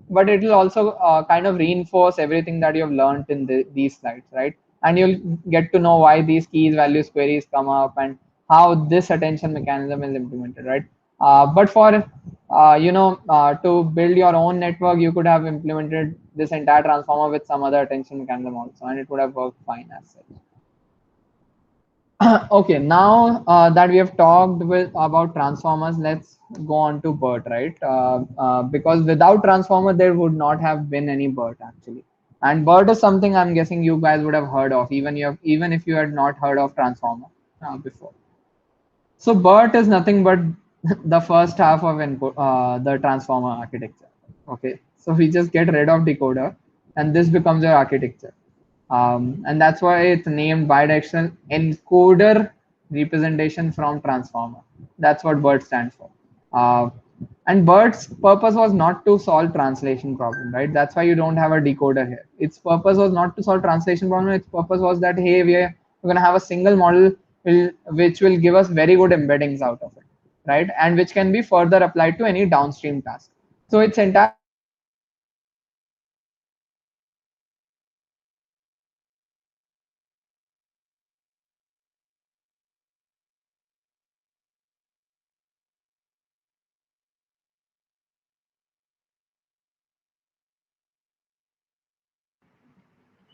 but it will also kind of reinforce everything that you have learned in these slides, right? And you'll get to know why these keys, values, queries come up and how this attention mechanism is implemented, right? But for to build your own network, you could have implemented this entire transformer with some other attention mechanism also, and it would have worked fine as such. Okay, now that we have talked about transformers, let's go on to BERT, right? Because without transformer, there would not have been any BERT actually. And BERT is something I'm guessing you guys would have heard of, even if you had not heard of transformer before. So BERT is nothing but the first half of the transformer architecture. Okay, so we just get rid of decoder, and this becomes your architecture. And that's why it's named bidirectional encoder representation from transformer. That's what BERT stands for. And BERT's purpose was not to solve translation problem, right? That's why you don't have a decoder here. Its purpose was not to solve translation problem. Its purpose was that, hey, we're going to have a single model which will give us very good embeddings out of it, right? And which can be further applied to any downstream task. So its entire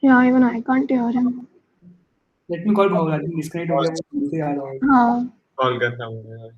Yeah, even I can't hear him. Let me call Bhavan. I think disconnect हो गया वो मुझसे याद आ गया. हाँ. Call करना पड़ेगा.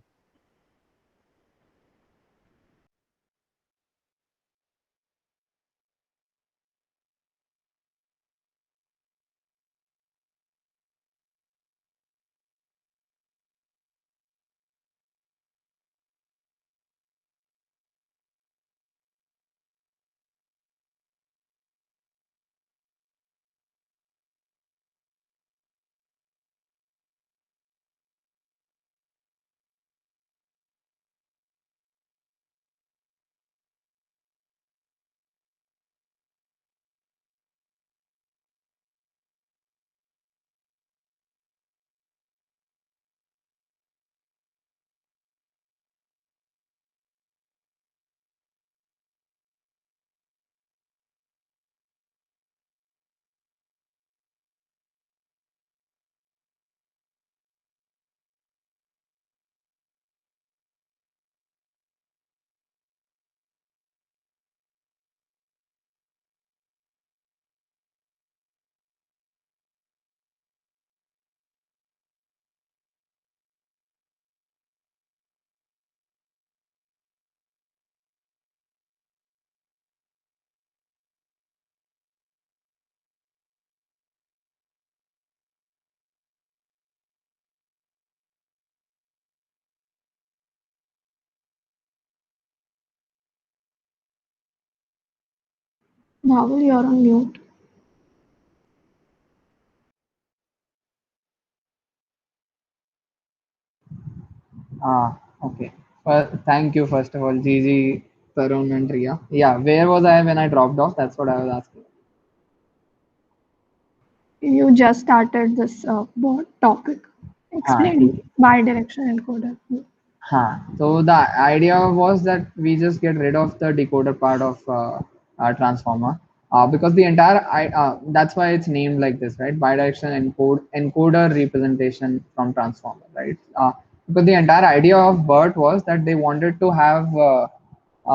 Bhavil, you're on mute. Okay. Well, thank you, first of all, Gigi, Tarun, and Ria. Yeah, where was I when I dropped off? That's what I was asking. You just started this topic. Huh. Explain bidirectional encoder. So the idea was that we just get rid of the decoder part of our transformer, because the entire that's why it's named like this, right? Bidirectional encoder representation from transformer, right? Because the entire idea of BERT was that they wanted to have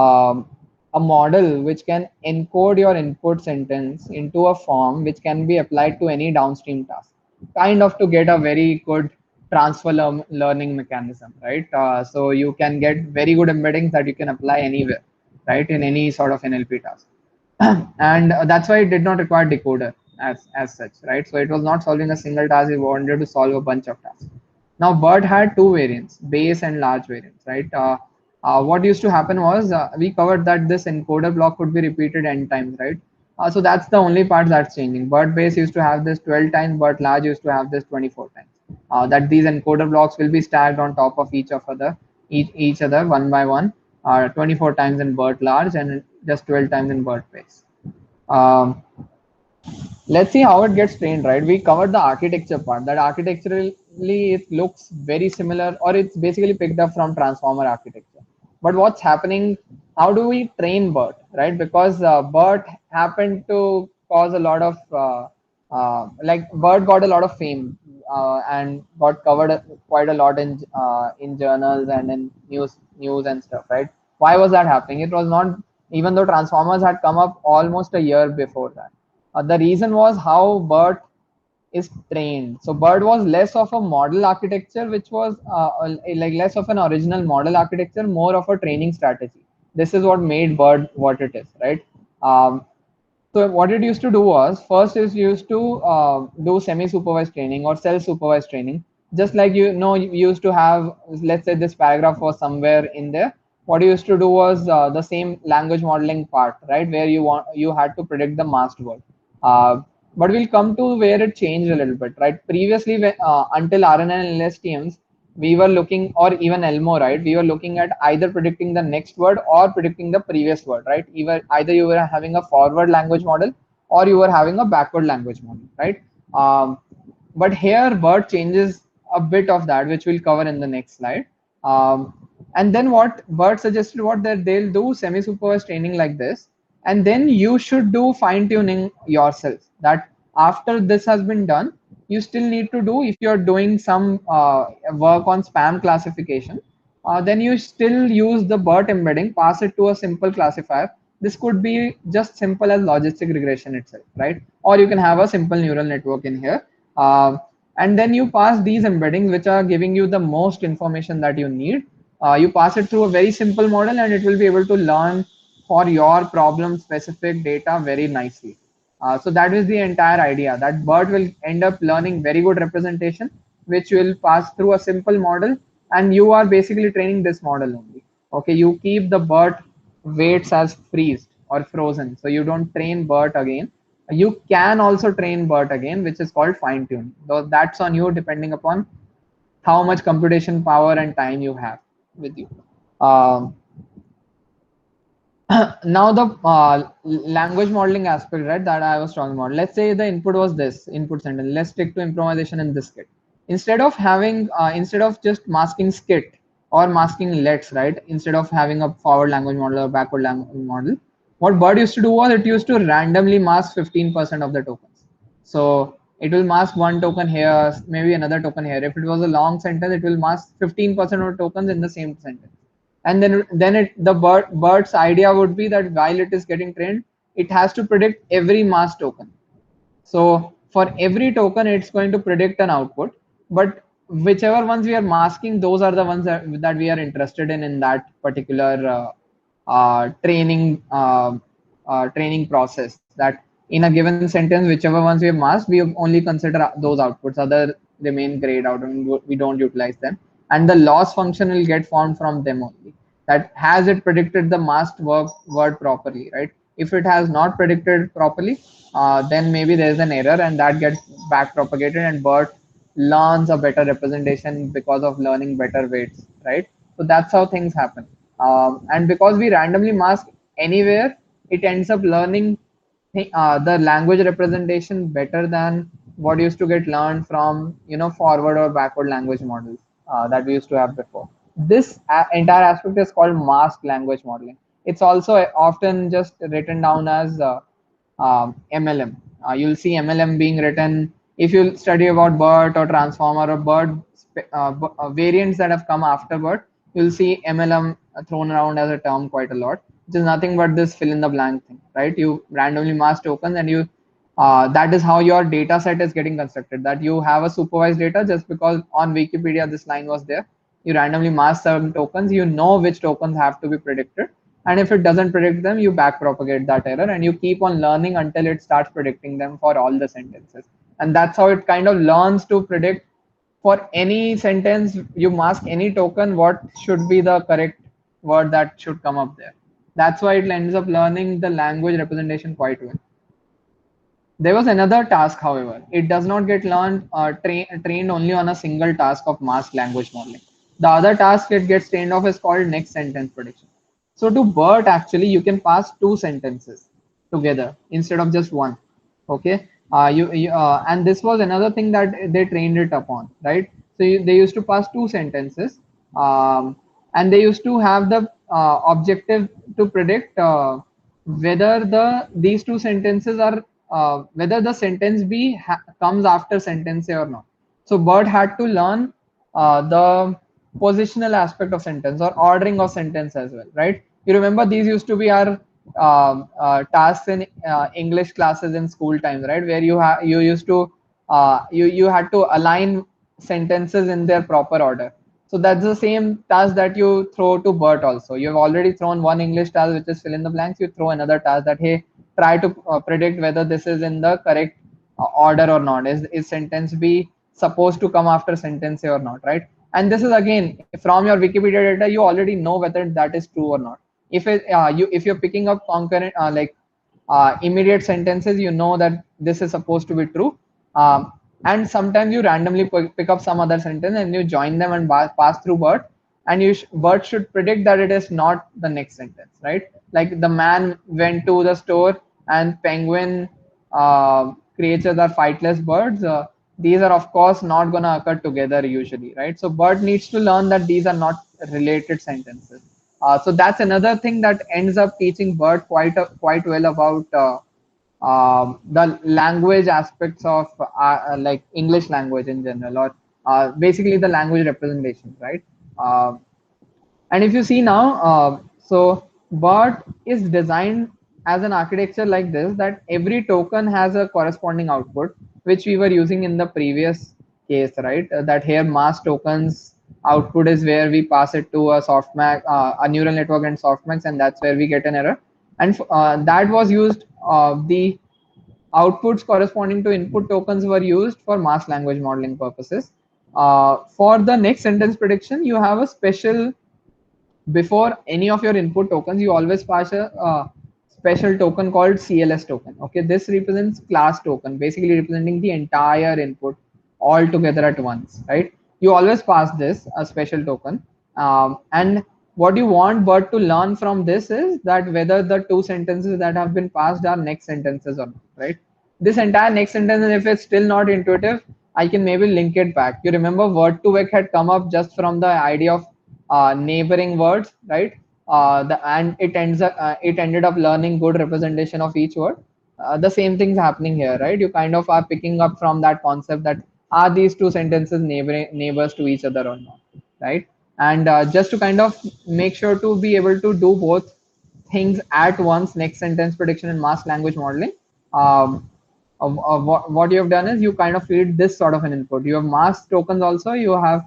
um, a model which can encode your input sentence into a form which can be applied to any downstream task, kind of to get a very good transfer learning mechanism, right? So you can get very good embeddings that you can apply anywhere, right, in any sort of NLP task. And that's why it did not require decoder as such, right? So it was not solving a single task; it wanted to solve a bunch of tasks. Now, BERT had two variants, base and large variants, right? What used to happen was we covered that this encoder block could be repeated n times, right? So that's the only part that's changing. BERT base used to have this 12 times, BERT large used to have this 24 times. That these encoder blocks will be stacked on top of each other one by one, 24 times in BERT large and just 12 times in BERT base. Um, let's see how it gets trained, right? We covered the architecture part. That architecturally it looks very similar, or it's basically picked up from transformer architecture. But what's happening? How do we train BERT, right? Because BERT happened to cause a lot of like BERT got a lot of fame and got covered quite a lot in journals and in news and stuff, right? Why was that happening? It was not, even though transformers had come up almost a year before that. The reason was how BERT is trained. So BERT was less of a model architecture, which was like less of an original model architecture, more of a training strategy. This is what made BERT what it is, right? So what it used to do was, first is used to do semi-supervised training or self-supervised training. Just like you used to have, let's say this paragraph was somewhere in there. What you used to do was the same language modeling part, right, where you had to predict the masked word. Uh, but we'll come to where it changed a little bit, right? Previously, until RNN and LSTMs, we were looking, or even Elmo, right? We were looking at either predicting the next word or predicting the previous word, right? Either you were having a forward language model or you were having a backward language model, right? But here, BERT changes a bit of that, which we'll cover in the next slide. And then what BERT suggested, what that they'll do semi-supervised training like this, and then you should do fine tuning yourself. That after this has been done, you still need to do, if you're doing some work on spam classification, then you still use the BERT embedding, pass it to a simple classifier this could be just simple as logistic regression itself, right? Or you can have a simple neural network in here. And then you pass these embeddings, which are giving you the most information that you need. You pass it through a very simple model, and it will be able to learn for your problem specific data very nicely. So that is the entire idea, that BERT will end up learning very good representation, which will pass through a simple model, and you are basically training this model only. Okay, you keep the BERT weights as freezed or frozen, so you don't train BERT again. You can also train BERT again, which is called fine tuning. Though that's on you, depending upon how much computation power and time you have with you. Um, Now the language modeling aspect, right, that I was talking about. Let's say the input was this input sentence. Let's stick to improvisation in this skit. Instead of having, instead of just masking skit or masking lets, right, instead of having a forward language model or backward language model, what BERT used to do was it used to randomly mask 15% of the tokens. So it will mask one token here, maybe another token here. If it was a long sentence, it will mask 15% of tokens in the same sentence. And then the BERT's idea would be that while it is getting trained, it has to predict every mask token. So for every token, it's going to predict an output, but whichever ones we are masking, those are the ones that we are interested in that particular training process. That in a given sentence, whichever ones we have masked, we only consider those outputs. Other remain grayed out, and we don't utilize them. And the loss function will get formed from them only. That has it predicted the masked word properly, right? If it has not predicted properly, then maybe there's an error, and that gets back propagated, and BERT learns a better representation because of learning better weights, right? So that's how things happen. And because we randomly mask anywhere, it ends up learning the language representation better than what used to get learned from forward or backward language models that we used to have before. This entire aspect is called masked language modeling. It's also often just written down as MLM. You'll see MLM being written if you study about BERT or transformer or variants that have come after BERT. You'll see MLM thrown around as a term quite a lot, which is nothing but this fill in the blank thing, right? You randomly mask tokens, and you that is how your data set is getting constructed. That you have a supervised data just because on Wikipedia this line was there. You randomly mask some tokens. You know which tokens have to be predicted, and if it doesn't predict them, you back propagate that error, and you keep on learning until it starts predicting them for all the sentences. And that's how it kind of learns to predict for any sentence. You mask any token, what should be the correct word that should come up there. That's why it ends up learning the language representation quite well. There was another task, however. It does not get learned trained only on a single task of masked language modeling. The other task it gets trained off is called next sentence prediction. So to BERT, actually, you can pass two sentences together instead of just one. Okay, and this was another thing that they trained it upon, right? So they used to pass two sentences, and they used to have the objective to predict whether these two sentences are whether the sentence B comes after sentence A or not. So BERT had to learn the positional aspect of sentence or ordering of sentence as well, right? You remember these used to be our tasks in English classes in school times, right? Where you used to you had to align sentences in their proper order. So that's the same task that you throw to BERT also. You've already thrown one English task, which is fill in the blanks. You throw another task that, hey, try to predict whether this is in the correct order or not. Is sentence B supposed to come after sentence A or not, right? And this is again from your Wikipedia data. You already know whether that is true or not. If if you're picking up concurrent immediate sentences, you know that this is supposed to be true. And sometimes you randomly pick up some other sentence and you join them and pass through BERT, and BERT should predict that it is not the next sentence, right? Like the man went to the store and penguin creatures are flightless birds. These are of course not going to occur together usually, right? So BERT needs to learn that these are not related sentences. So that's another thing that ends up teaching BERT quite well about the language aspects of like English language in general, or basically the language representation, right? And if you see now, so BERT is designed as an architecture like this, that every token has a corresponding output, which we were using in the previous case, right? That here mass tokens output is where we pass it to a softmax, a neural network and softmax, and that's where we get an error. And that was used, the outputs corresponding to input tokens were used for mass language modeling purposes. For the next sentence prediction, you have a special, before any of your input tokens, you always pass a special token called CLS token. Okay, this represents class token, basically representing the entire input all together at once, right? You always pass this a special token, and what you want BERT to learn from this is that whether the two sentences that have been passed are next sentences or not, right? This entire next sentence, if it's still not intuitive, I can maybe link it back. You remember word2vec had come up just from the idea of neighboring words, right? And it ended up learning good representation of each word. The same thing's happening here, right? You kind of are picking up from that concept that are these two sentences neighbors to each other or not, right? And just to kind of make sure to be able to do both things at once, next sentence prediction and mass language modeling, what you have done is you kind of feed this sort of an input. You have mass tokens also. You have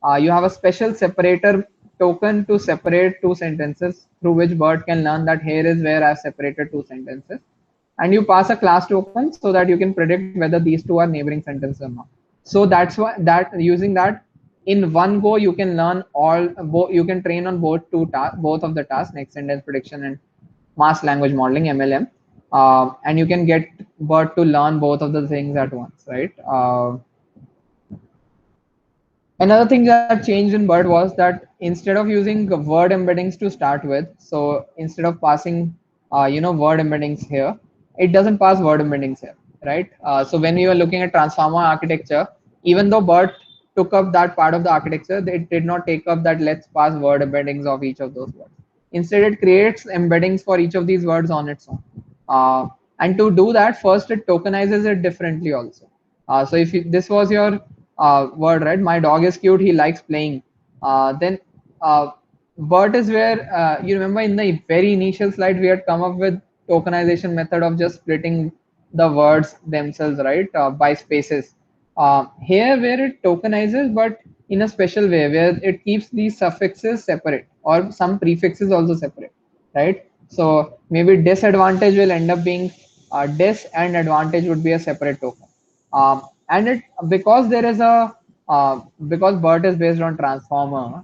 a special separator token to separate two sentences, through which BERT can learn that here is where I've separated two sentences. And you pass a class token so that you can predict whether these two are neighboring sentences or not. So that's why that using that in one go, you can learn you can train on both of the tasks, next sentence prediction and mass language modeling, MLM. And you can get BERT to learn both of the things at once, right? Another thing that changed in BERT was that instead of using word embeddings to start with, so instead of passing, word embeddings here, it doesn't pass word embeddings here, right? So when you are looking at transformer architecture, even though BERT took up that part of the architecture, it did not take up that let's pass word embeddings of each of those words. Instead, it creates embeddings for each of these words on its own. And to do that, first it tokenizes it differently also. So if this was your word, right? My dog is cute, he likes playing. Then BERT is where, you remember in the very initial slide, we had come up with tokenization method of just splitting the words themselves, right? By spaces. Here where it tokenizes, but in a special way, where it keeps these suffixes separate or some prefixes also separate, right? So maybe disadvantage will end up being dis and advantage would be a separate token. And it because there is a because BERT is based on transformer,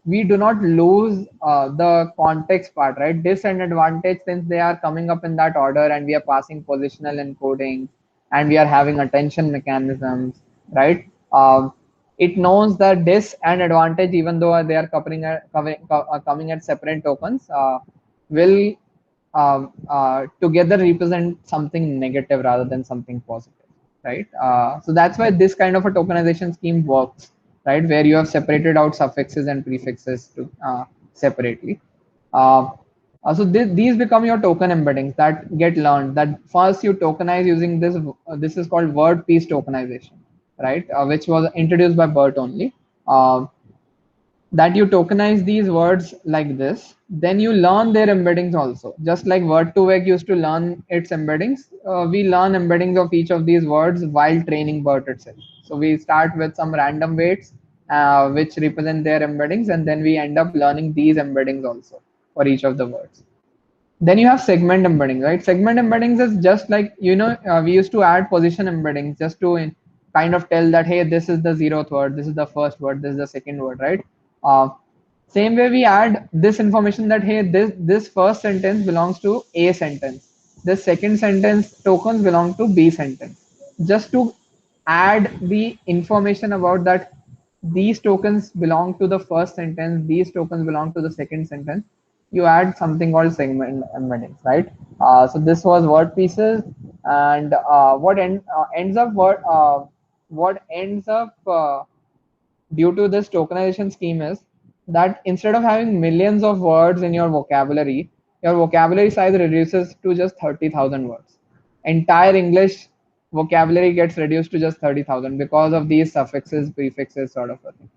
we do not lose the context part, right? Dis and advantage, since they are coming up in that order and we are passing positional encoding and we are having attention mechanisms, right? It knows that dis and advantage, even though they are coming at separate tokens, will together represent something negative rather than something positive, right? So that's why this kind of a tokenization scheme works, right? Where you have separated out suffixes and prefixes to separately. So these become your token embeddings that get learned. That first you tokenize using this. This is called word piece tokenization, right? Which was introduced by BERT only. That you tokenize these words like this, then you learn their embeddings also. Just like word2vec used to learn its embeddings, we learn embeddings of each of these words while training BERT itself. So we start with some random weights which represent their embeddings, and then we end up learning these embeddings also for each of the words. Then you have segment embeddings, right? Segment embeddings is just like, we used to add position embeddings just to kind of tell that, hey, this is the 0th word, this is the first word, this is the second word, right? Same way we add this information that, hey, this first sentence belongs to A sentence. This second sentence tokens belong to B sentence. Just to add the information about that these tokens belong to the first sentence, these tokens belong to the second sentence, you add something called segment embeddings, right? So this was word pieces, and what ends up due to this tokenization scheme is that instead of having millions of words in your vocabulary size reduces to just 30,000 words. Entire English vocabulary gets reduced to just 30,000 because of these suffixes, prefixes, sort of a thing.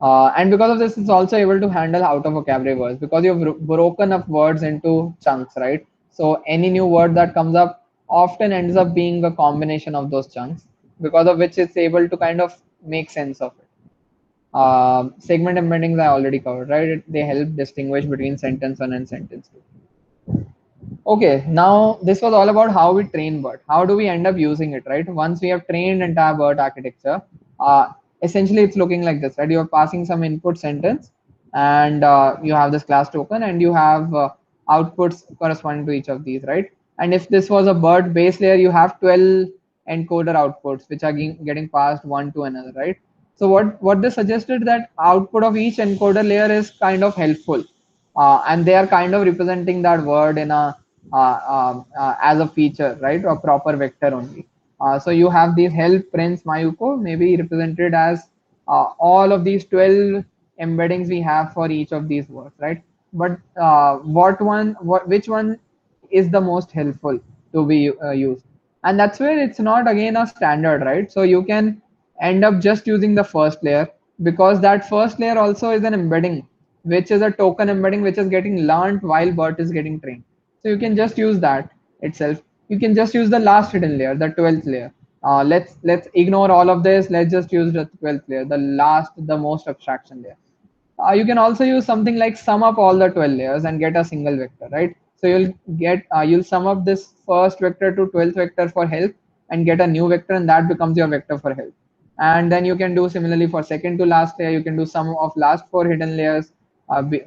And because of this, it's also able to handle out of vocabulary words because you've broken up words into chunks, right? So any new word that comes up often ends up being a combination of those chunks, because of which it's able to kind of make sense of it. Segment embeddings I already covered, right? They help distinguish between sentence 1 and sentence 2. Okay, now this was all about how we train BERT. How do we end up using it, right? Once we have trained entire BERT architecture, essentially it's looking like this, right? You're passing some input sentence, and you have this class token, and you have outputs corresponding to each of these, right? And if this was a BERT base layer, you have 12 encoder outputs, which are getting passed one to another, right? So what they suggested, that output of each encoder layer is kind of helpful, and they are kind of representing that word in a as a feature, right? A proper vector only. So you have these help, prints, mayuko, maybe represented as all of these 12 embeddings we have for each of these words, right? But which one is the most helpful to be used? And that's where it's not again a standard, right? So you can end up just using the first layer, because that first layer also is an embedding, which is a token embedding, which is getting learned while BERT is getting trained. So you can just use that itself. You can just use the last hidden layer, the 12th layer. Let's ignore all of this. Let's just use the 12th layer, the most abstraction layer. You can also use something like sum up all the 12 layers and get a single vector, right? So you'll sum up this first vector to 12th vector for help and get a new vector, and that becomes your vector for help. And then you can do similarly for second to last layer. You can do sum of last 4 hidden layers,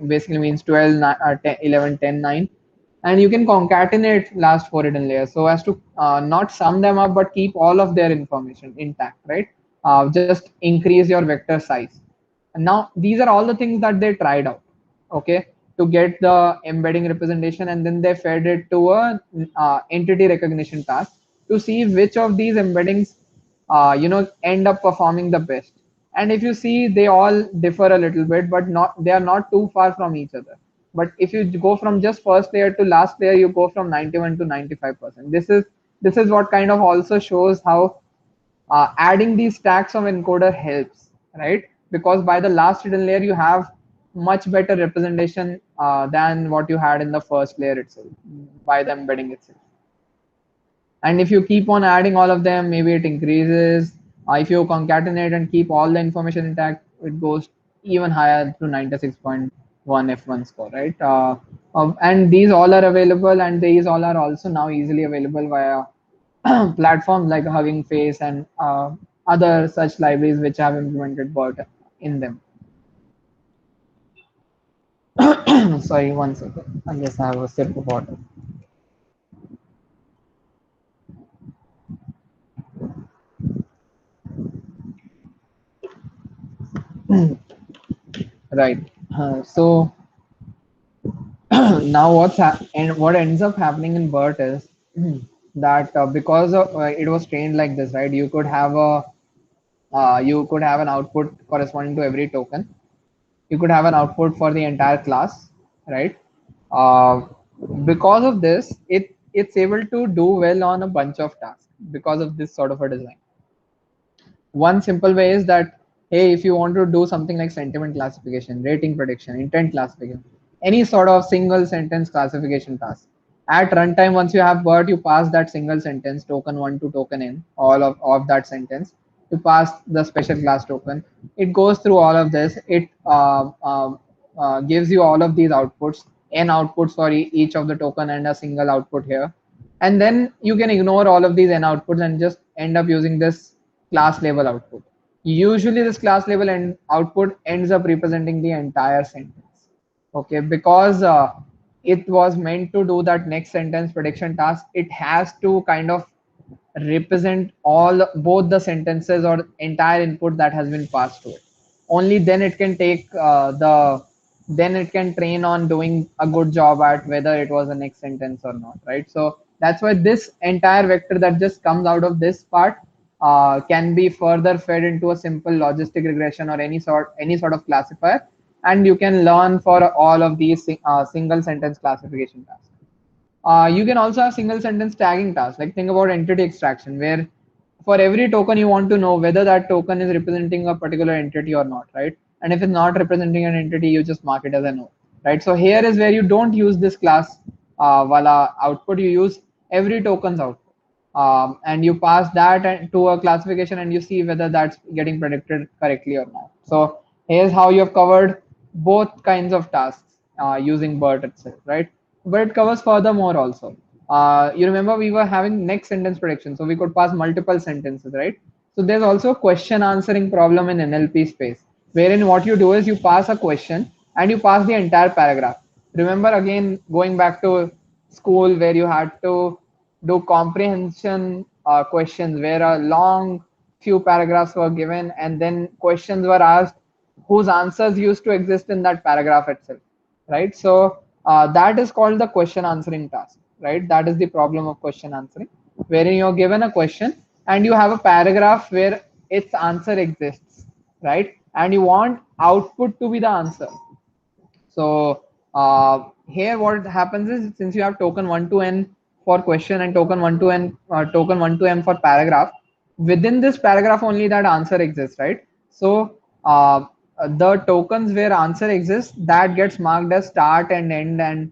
basically means 12, 10, 11, 10, 9. And you can concatenate last 4 hidden layers so as to not sum them up, but keep all of their information intact, right? Just increase your vector size. And now these are all the things that they tried out, okay, to get the embedding representation, and then they fed it to a entity recognition task to see which of these embeddings end up performing the best. And if you see, they all differ a little bit, but they are not too far from each other. But if you go from just first layer to last layer, you go from 91 to 95%. This is what kind of also shows how adding these stacks of encoder helps, right? Because by the last hidden layer, you have much better representation than what you had in the first layer itself by the embedding itself. And if you keep on adding all of them, maybe it increases. If you concatenate and keep all the information intact, it goes even higher to 96.1 F1 score, right? And these all are available, and these all are also now easily available via platforms like Hugging Face and other such libraries which have implemented BERT in them. Sorry, one second. I just have a sip of water. Right. So now what ends up happening in BERT is that because of it was trained like this, right? You could have an output corresponding to every token. You could have an output for the entire class, right? Uh, because of this, it's able to do well on a bunch of tasks because of this sort of a design. One simple way is that, hey, if you want to do something like sentiment classification, rating prediction, intent classification, any sort of single sentence classification task, at runtime, once you have BERT, you pass that single sentence token 1 to token n, all of that sentence. You pass the special class token. It goes through all of this. It gives you all of these outputs, n outputs for each of the token and a single output here. And then you can ignore all of these n outputs and just end up using this class level output. Usually this class level output ends up representing the entire sentence, okay, because it was meant to do that next sentence prediction task. It has to kind of represent both the sentences or entire input that has been passed to it. Only then it can take then it can train on doing a good job at whether it was the next sentence or not, right? So that's why this entire vector that just comes out of this part can be further fed into a simple logistic regression or any sort of classifier, and you can learn for all of these single sentence classification tasks. You can also have single sentence tagging tasks, like think about entity extraction, where for every token you want to know whether that token is representing a particular entity or not, right? and if it's not representing an entity, you just mark it as a no, right? So here is where you don't use this class wala output, you use every tokens output. And you pass that to a classification and you see whether that's getting predicted correctly or not. So here's how you have covered both kinds of tasks using BERT itself, right? But it covers furthermore also. You remember we were having next sentence prediction, so we could pass multiple sentences, right? So there's also a question answering problem in NLP space, wherein what you do is you pass a question and you pass the entire paragraph. Remember, again, going back to school where you had to do comprehension questions where a long few paragraphs were given and then questions were asked whose answers used to exist in that paragraph itself, right? So that is called the question answering task, right? That is the problem of question answering, wherein you're given a question and you have a paragraph where its answer exists, right? And you want output to be the answer. So here what happens is, since you have token 1 to n for question and token 1 to n, token 1 to m for paragraph, within this paragraph only that answer exists, right? So the tokens where answer exists, that gets marked as start and end and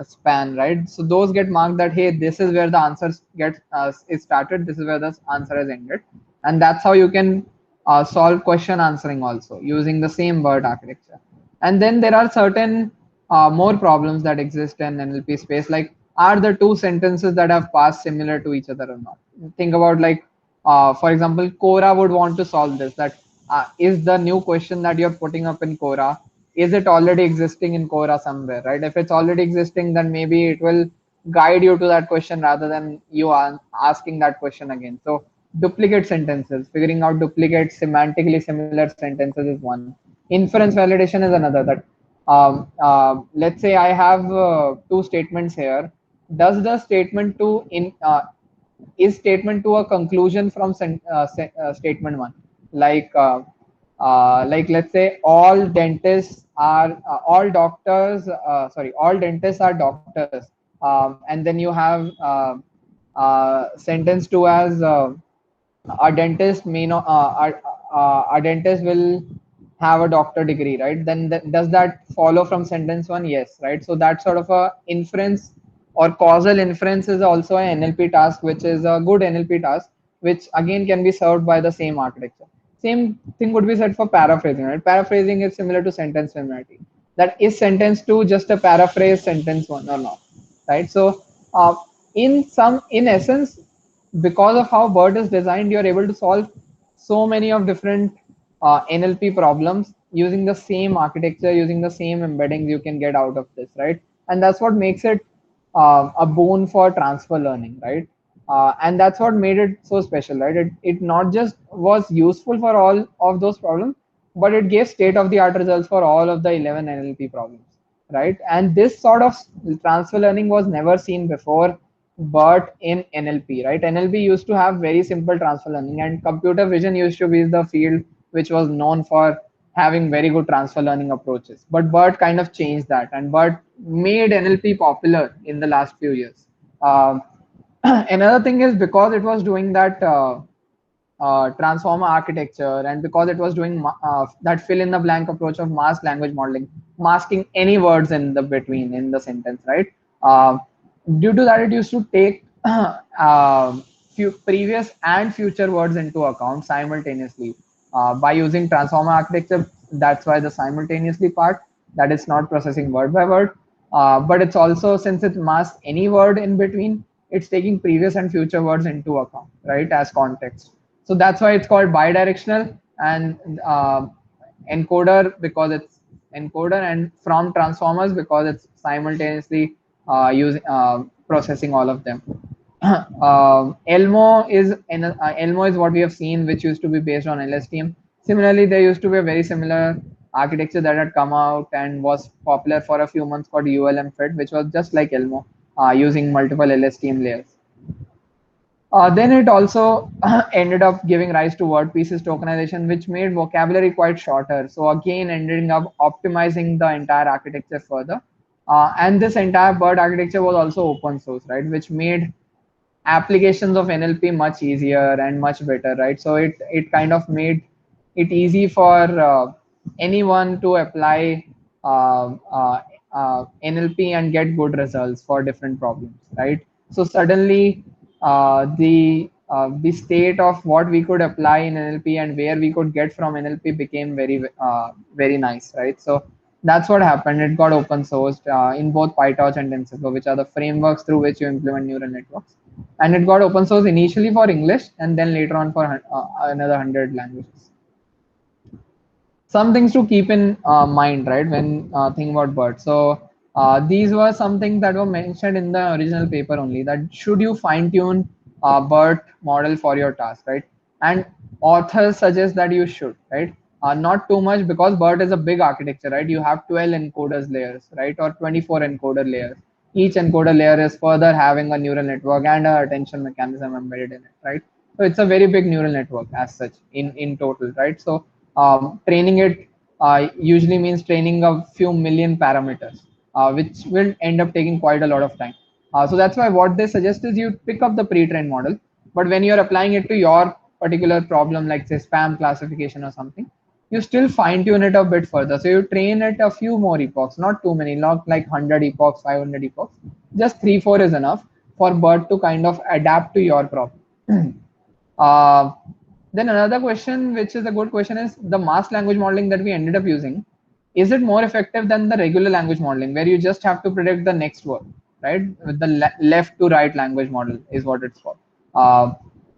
span, right? So those get marked that, hey, this is where the answer is started, this is where the answer is ended, and that's how you can solve question answering also using the same BERT architecture. And then there are certain more problems that exist in NLP space, like are the two sentences that have passed similar to each other or not? Think about, like, for example, Quora would want to solve this, that is the new question that you're putting up in Quora, is it already existing in Quora somewhere, right? If it's already existing, then maybe it will guide you to that question rather than you are asking that question again. So duplicate sentences, figuring out duplicate semantically similar sentences is one. Inference validation is another, that let's say I have two statements here. Does the statement two is statement two a conclusion from statement one? Like let's say all dentists are all dentists are doctors, and then you have sentence two as a dentist may not a dentist will have a doctor degree, right? Then does that follow from sentence one? Yes, right? So that sort of a inference or causal inference is also an NLP task, which is a good NLP task, which again can be served by the same architecture. Same thing would be said for paraphrasing, right? Paraphrasing is similar to sentence similarity. That is sentence two just a paraphrase sentence one or not, right? So in essence, because of how BERT is designed, you're able to solve so many of different NLP problems using the same architecture, using the same embeddings you can get out of this, right? And that's what makes it a boon for transfer learning, right? And that's what made it so special, right? It not just was useful for all of those problems, but it gave state-of-the-art results for all of the 11 NLP problems, right? And this sort of transfer learning was never seen before, but in NLP, right? NLP used to have very simple transfer learning, and computer vision used to be the field which was known for having very good transfer learning approaches. But BERT kind of changed that, and BERT made NLP popular in the last few years. Another thing is, because it was doing that transformer architecture, and because it was doing that fill in the blank approach of masked language modeling, masking any words in the between in the sentence, right? Due to that, it used to take few previous and future words into account simultaneously by using transformer architecture. That's why the simultaneously part, that is not processing word by word, but it's also, since it masks any word in between, it's taking previous and future words into account, right, as context. So that's why it's called bidirectional, and encoder because it's encoder, and from transformers because it's simultaneously using processing all of them. Elmo is what we have seen, which used to be based on LSTM. Similarly, there used to be a very similar architecture that had come out and was popular for a few months called ULM Fit, which was just like Elmo, using multiple LSTM layers. Then it also ended up giving rise to word pieces tokenization, which made vocabulary quite shorter. So again, ending up optimizing the entire architecture further. And this entire BERT architecture was also open source, right, which made applications of NLP much easier and much better, right? So it kind of made it easy for anyone to apply NLP and get good results for different problems, right? So suddenly the state of what we could apply in NLP and where we could get from NLP became very nice, right? So that's what happened. It got open sourced in both PyTorch and TensorFlow, which are the frameworks through which you implement neural networks. And it got open source initially for English and then later on for another 100 languages. Some things to keep in mind, right, when thinking about BERT. So these were some things that were mentioned in the original paper only, that should you fine tune BERT model for your task, right? And authors suggest that you should, right? Not too much, because BERT is a big architecture, right? You have 12 encoders layers, right? Or 24 encoder layers. Each encoder layer is further having a neural network and a attention mechanism embedded in it, right? So it's a very big neural network as such in total, right? So training it usually means training a few million parameters, which will end up taking quite a lot of time. So that's why what they suggest is you pick up the pre-trained model, but when you're applying it to your particular problem, like say spam classification or something, you still fine tune it a bit further. So you train it a few more epochs, not too many, not like 100 epochs, 500 epochs, just 3-4 is enough for BERT to kind of adapt to your problem. Then another question, which is a good question, is the masked language modeling that we ended up using. Is it more effective than the regular language modeling, where you just have to predict the next word, right? With the left to right language model is what it's called.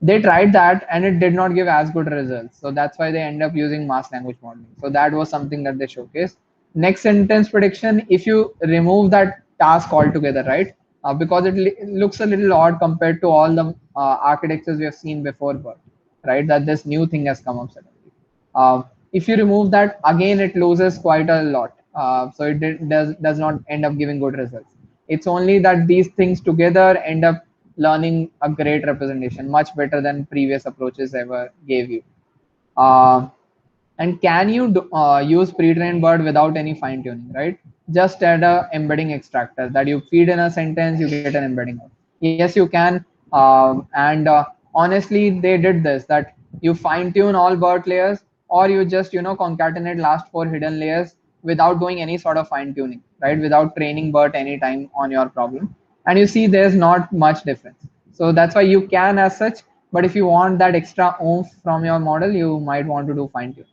They tried that and it did not give as good results. So that's why they end up using masked language modeling. So that was something that they showcased. Next sentence prediction, if you remove that task altogether, right? Because it looks a little odd compared to all the architectures we have seen before BERT, right? That this new thing has come up suddenly. If you remove that, again, it loses quite a lot. So it does not end up giving good results. It's only that these things together end up learning a great representation, much better than previous approaches ever gave you. And can you use pre-trained BERT without any fine tuning, right? Just add a embedding extractor that you feed in a sentence, you get an embedding out. Yes, you can. And honestly, they did this, that you fine tune all BERT layers, or you just, concatenate last 4 hidden layers without doing any sort of fine tuning, right? Without training BERT anytime on your problem. And you see there's not much difference. So that's why you can as such, but if you want that extra oomph from your model, you might want to do fine tune.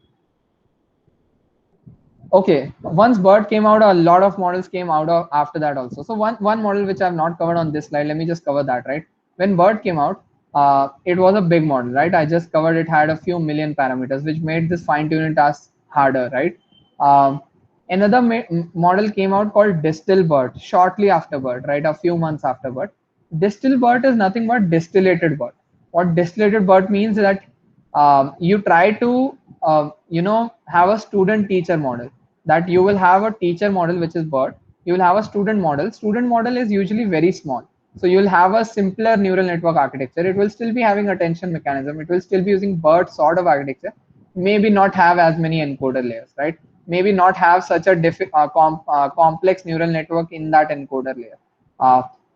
Okay, once BERT came out, a lot of models came out of after that also. So one model which I've not covered on this slide, let me just cover that, right? When BERT came out, it was a big model, right? I just covered it had a few million parameters, which made this fine-tuning task harder, right? Another model came out called DistilBERT shortly after BERT, right? A few months after BERT. DistilBERT is nothing but distillated BERT. What distillated BERT means is that you try to, have a student-teacher model. That you will have a teacher model, which is BERT. You will have a student model. Student model is usually very small. So you'll have a simpler neural network architecture. It will still be having attention mechanism. It will still be using BERT sort of architecture. Maybe not have as many encoder layers, right? Maybe not have such a complex neural network in that encoder layer.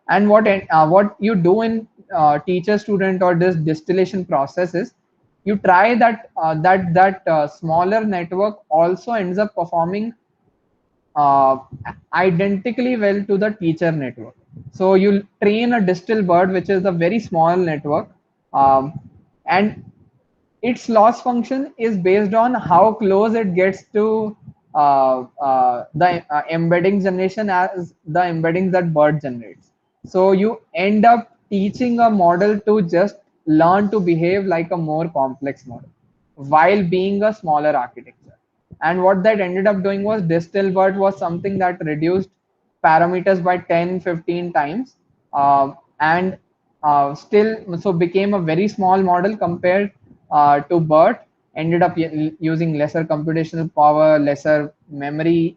And what you do in teacher-student or this distillation process is, you try that smaller network also ends up performing identically well to the teacher network. So you train a DistilBERT, which is a very small network, and its loss function is based on how close it gets to the embedding generation as the embeddings that BERT generates. So you end up teaching a model to just learn to behave like a more complex model while being a smaller architecture. And what that ended up doing was, DistilBERT was something that reduced parameters by 10-15 times, and still so became a very small model compared to BERT. Ended up using lesser computational power, lesser memory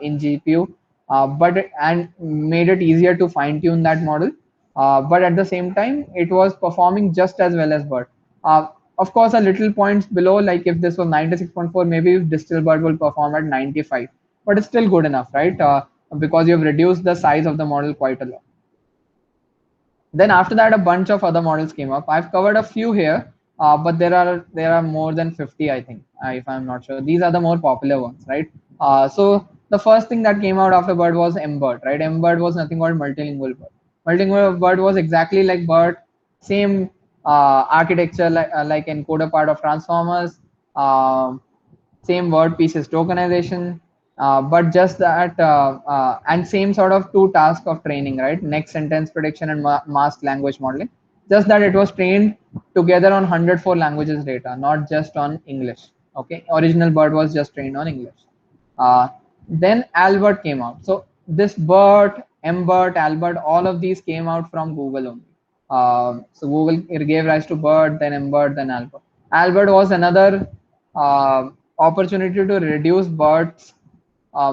in GPU, and made it easier to fine tune that model. But at the same time, it was performing just as well as BERT. Of course, a little points below, like if this was 96.4, maybe DistilBERT will perform at 95, but it's still good enough, right? Because you've reduced the size of the model quite a lot. Then after that, a bunch of other models came up. I've covered a few here. but there are more than 50, I think, if I'm not sure. These are the more popular ones, right? So the first thing that came out after BERT was MBERT, right? MBERT was nothing but multilingual BERT. Multilingual BERT was exactly like BERT, same architecture like encoder part of transformers, same word pieces tokenization, but just that and same sort of two tasks of training, right? Next sentence prediction and masked language modeling. Just that it was trained together on 104 languages data, not just on English. Okay, original BERT was just trained on English. Then Albert came out. So this BERT, MBERT, Albert, all of these came out from Google only. So Google, it gave rise to BERT, then MBERT, then Albert. Albert was another opportunity to reduce BERT's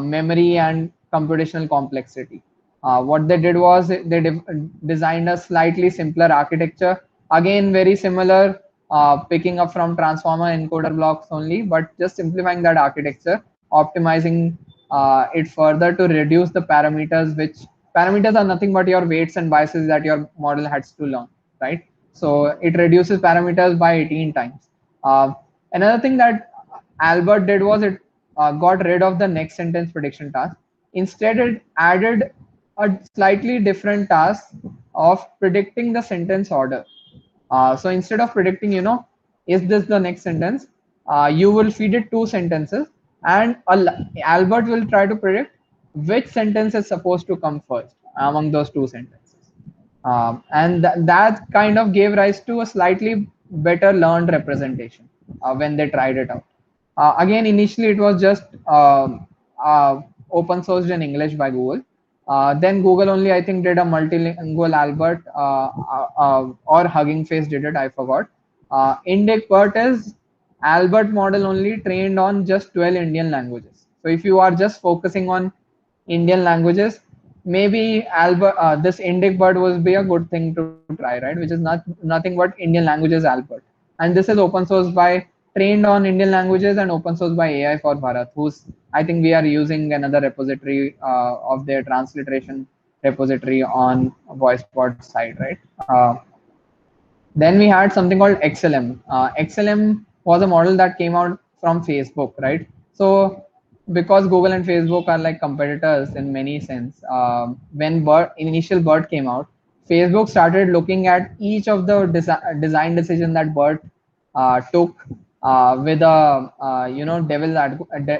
memory and computational complexity. What they did was they designed a slightly simpler architecture. Again, very similar, picking up from transformer encoder blocks only, but just simplifying that architecture, optimizing it further to reduce the parameters, which parameters are nothing but your weights and biases that your model has to learn, right? So it reduces parameters by 18 times. Another thing that Albert did was it got rid of the next sentence prediction task. Instead, it added a slightly different task of predicting the sentence order. So instead of predicting, is this the next sentence, you will feed it two sentences, and Albert will try to predict which sentence is supposed to come first among those two sentences. And that kind of gave rise to a slightly better learned representation when they tried it out. Again, initially it was just open sourced in English by Google. Then Google only, I think, did a multilingual Albert, or Hugging Face did it, I forgot. IndicBERT is Albert model only trained on just 12 Indian languages. So if you are just focusing on Indian languages, maybe Albert, this IndicBERT would be a good thing to try, right? Which is nothing but Indian languages Albert. And this is open source by, trained on Indian languages and open source by AI for Bharat, who's, I think we are using another repository of their transliteration repository on VoicePod side, right? Then we had something called XLM. XLM was a model that came out from Facebook, right? So because Google and Facebook are like competitors in many sense, when initial BERT came out, Facebook started looking at each of the design decision that BERT took with a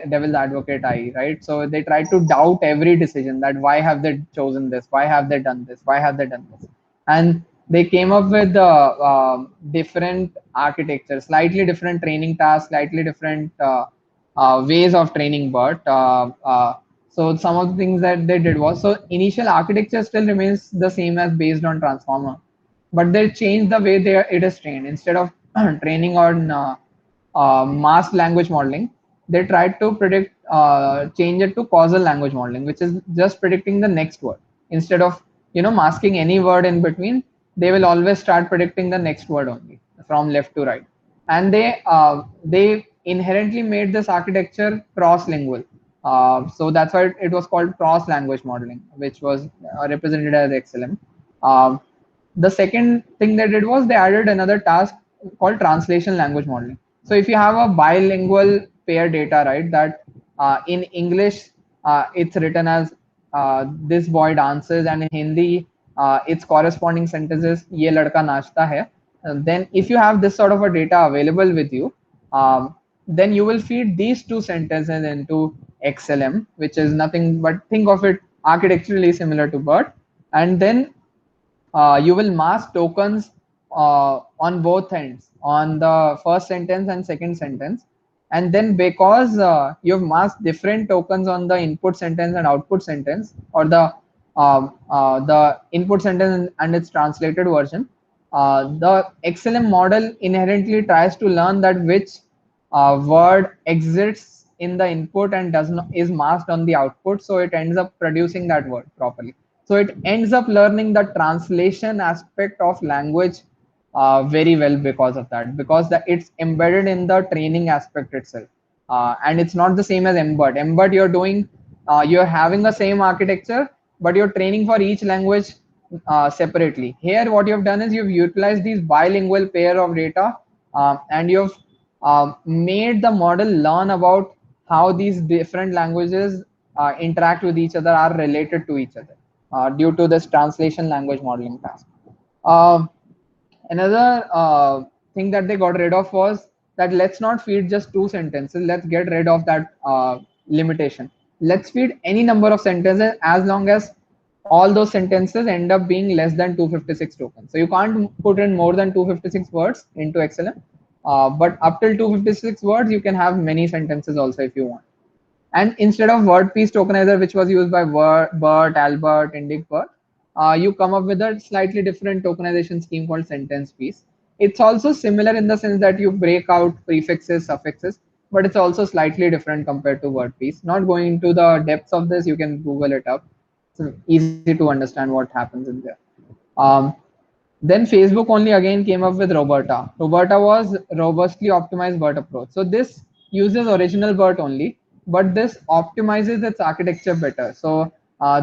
devil's advocate eye, right? So they tried to doubt every decision, that why have they chosen this, why have they done this, why have they done this, and they came up with different architecture, slightly different training tasks, slightly different ways of training BERT. So some of the things that they did was, so initial architecture still remains the same as based on transformer, but they changed the way it is trained. Instead of training on masked language modeling, they tried to predict, change it to causal language modeling, which is just predicting the next word. Instead of masking any word in between, they will always start predicting the next word only from left to right. And they inherently made this architecture cross-lingual. So that's why it was called cross-language modeling, which was represented as XLM. The second thing they did was they added another task called translation language modeling. So if you have a bilingual pair data, right, that in English it's written as this boy dances, and in Hindi its corresponding sentences ye ladka naachta hai. Then if you have this sort of a data available with you, then you will feed these two sentences into XLM, which is nothing but, think of it architecturally similar to BERT, and then you will mask tokens on both ends, on the first sentence and second sentence. And then because you've masked different tokens on the input sentence and output sentence, or the input sentence and its translated version, the XLM model inherently tries to learn that which word exists in the input and is masked on the output, so it ends up producing that word properly. So it ends up learning the translation aspect of language very well because of that, because it's embedded in the training aspect itself. And it's not the same as MBERT. MBERT, you're having the same architecture, but you're training for each language separately. Here, what you've done is you've utilized these bilingual pair of data and you've made the model learn about how these different languages interact with each other, are related to each other due to this translation language modeling task. Um Another thing that they got rid of was that let's not feed just two sentences. Let's get rid of that limitation. Let's feed any number of sentences as long as all those sentences end up being less than 256 tokens. So you can't put in more than 256 words into XLM, but up till 256 words, you can have many sentences also if you want. And instead of word piece tokenizer, which was used by BERT, Albert, IndicBERT, you come up with a slightly different tokenization scheme called sentence piece. It's also similar in the sense that you break out prefixes, suffixes, but it's also slightly different compared to word piece. Not going into the depths of this, you can Google it up. It's easy to understand what happens in there. Then Facebook only again came up with Roberta. Roberta was robustly optimized BERT approach. So this uses original BERT only, but this optimizes its architecture better. So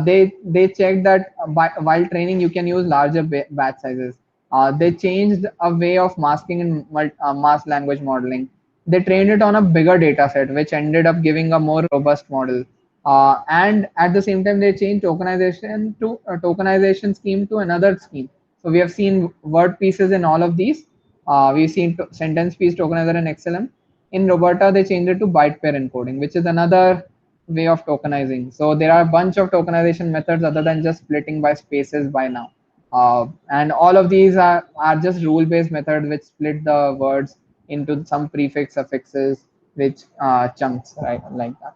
they checked that while training you can use larger batch sizes. They changed a way of masking in mass language modeling. They trained it on a bigger data set, which ended up giving a more robust model. And at the same time, they changed tokenization to a tokenization scheme to another scheme. So we have seen word pieces in all of these. We've seen sentence piece tokenizer in XLM. In Roberta, they changed it to byte pair encoding, which is another way of tokenizing. So there are a bunch of tokenization methods other than just splitting by spaces by now. And all of these are just rule-based methods which split the words into some prefix, suffixes, which chunks, right, like that.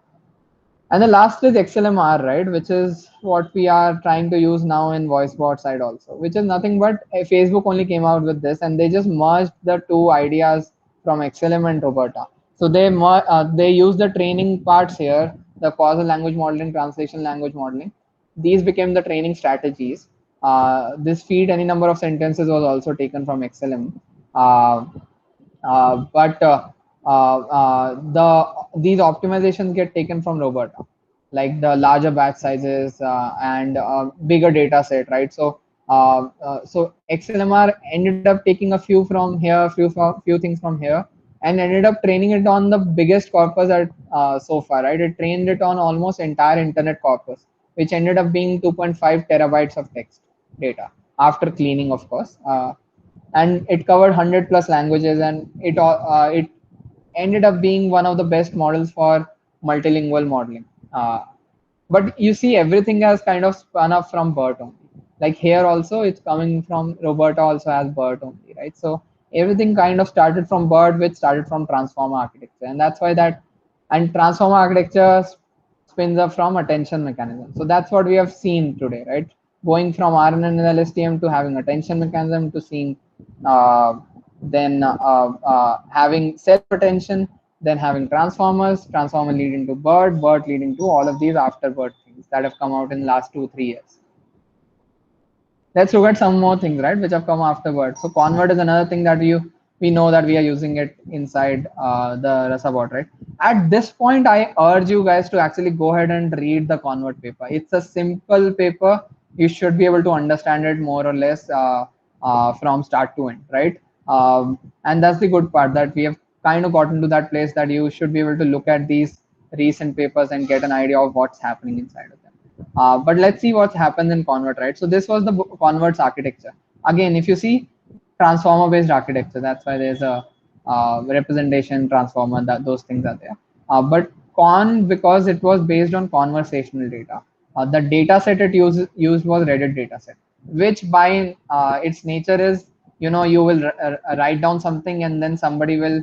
And the last is XLMR, right, which is what we are trying to use now in VoiceBot side also, which is nothing but Facebook only came out with this, and they just merged the two ideas from XLM and Roberta. So they use the training parts here, the causal language modeling, translation language modeling. These became the training strategies. This feed any number of sentences was also taken from XLM. These optimizations get taken from Roberta, like the larger batch sizes and bigger data set, right? So XLMR ended up taking a few from here, few things from here, and ended up training it on the biggest corpus at so far, right? It trained it on almost entire internet corpus, which ended up being 2.5 terabytes of text data after cleaning, of course. And it covered 100 plus languages, and it ended up being one of the best models for multilingual modeling. But you see, everything has kind of spun up from BERT only. Like here also, it's coming from Roberta also has BERT only, right? So everything kind of started from BERT, which started from transformer architecture, and that's why and transformer architecture spins up from attention mechanism. So that's what we have seen today, right? Going from RNN and LSTM to having attention mechanism to seeing having self-attention, then having transformer leading to BERT leading to all of these after BERT things that have come out in the last 2-3 years. Let's look at some more things, right, which have come after BERT. So convert is another thing that we know that we are using it inside the RasaBot, right? At this point, I urge you guys to actually go ahead and read the convert paper. It's a simple paper. You should be able to understand it more or less from start to end, right? And that's the good part, that we have kind of gotten to that place that you should be able to look at these recent papers and get an idea of what's happening inside of them. But let's see what happens in convert, right? So this was the convert's architecture. Again, if you see, transformer based architecture, that's why there's a representation transformer, those things are there. But because it was based on conversational data, the data set it used was Reddit data set, which by its nature is, you will write down something and then somebody will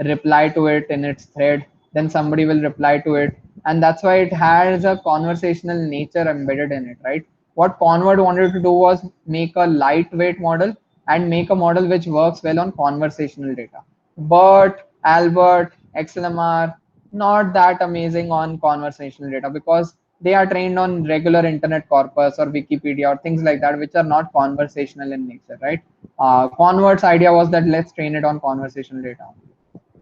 reply to it in its thread, then somebody will reply to it, and that's why it has a conversational nature embedded in it, right? What Convert wanted to do was make a lightweight model and make a model which works well on conversational data. BERT, Albert, XLMR, not that amazing on conversational data because they are trained on regular internet corpus or Wikipedia or things like that, which are not conversational in nature, right? Convert's idea was that let's train it on conversational data.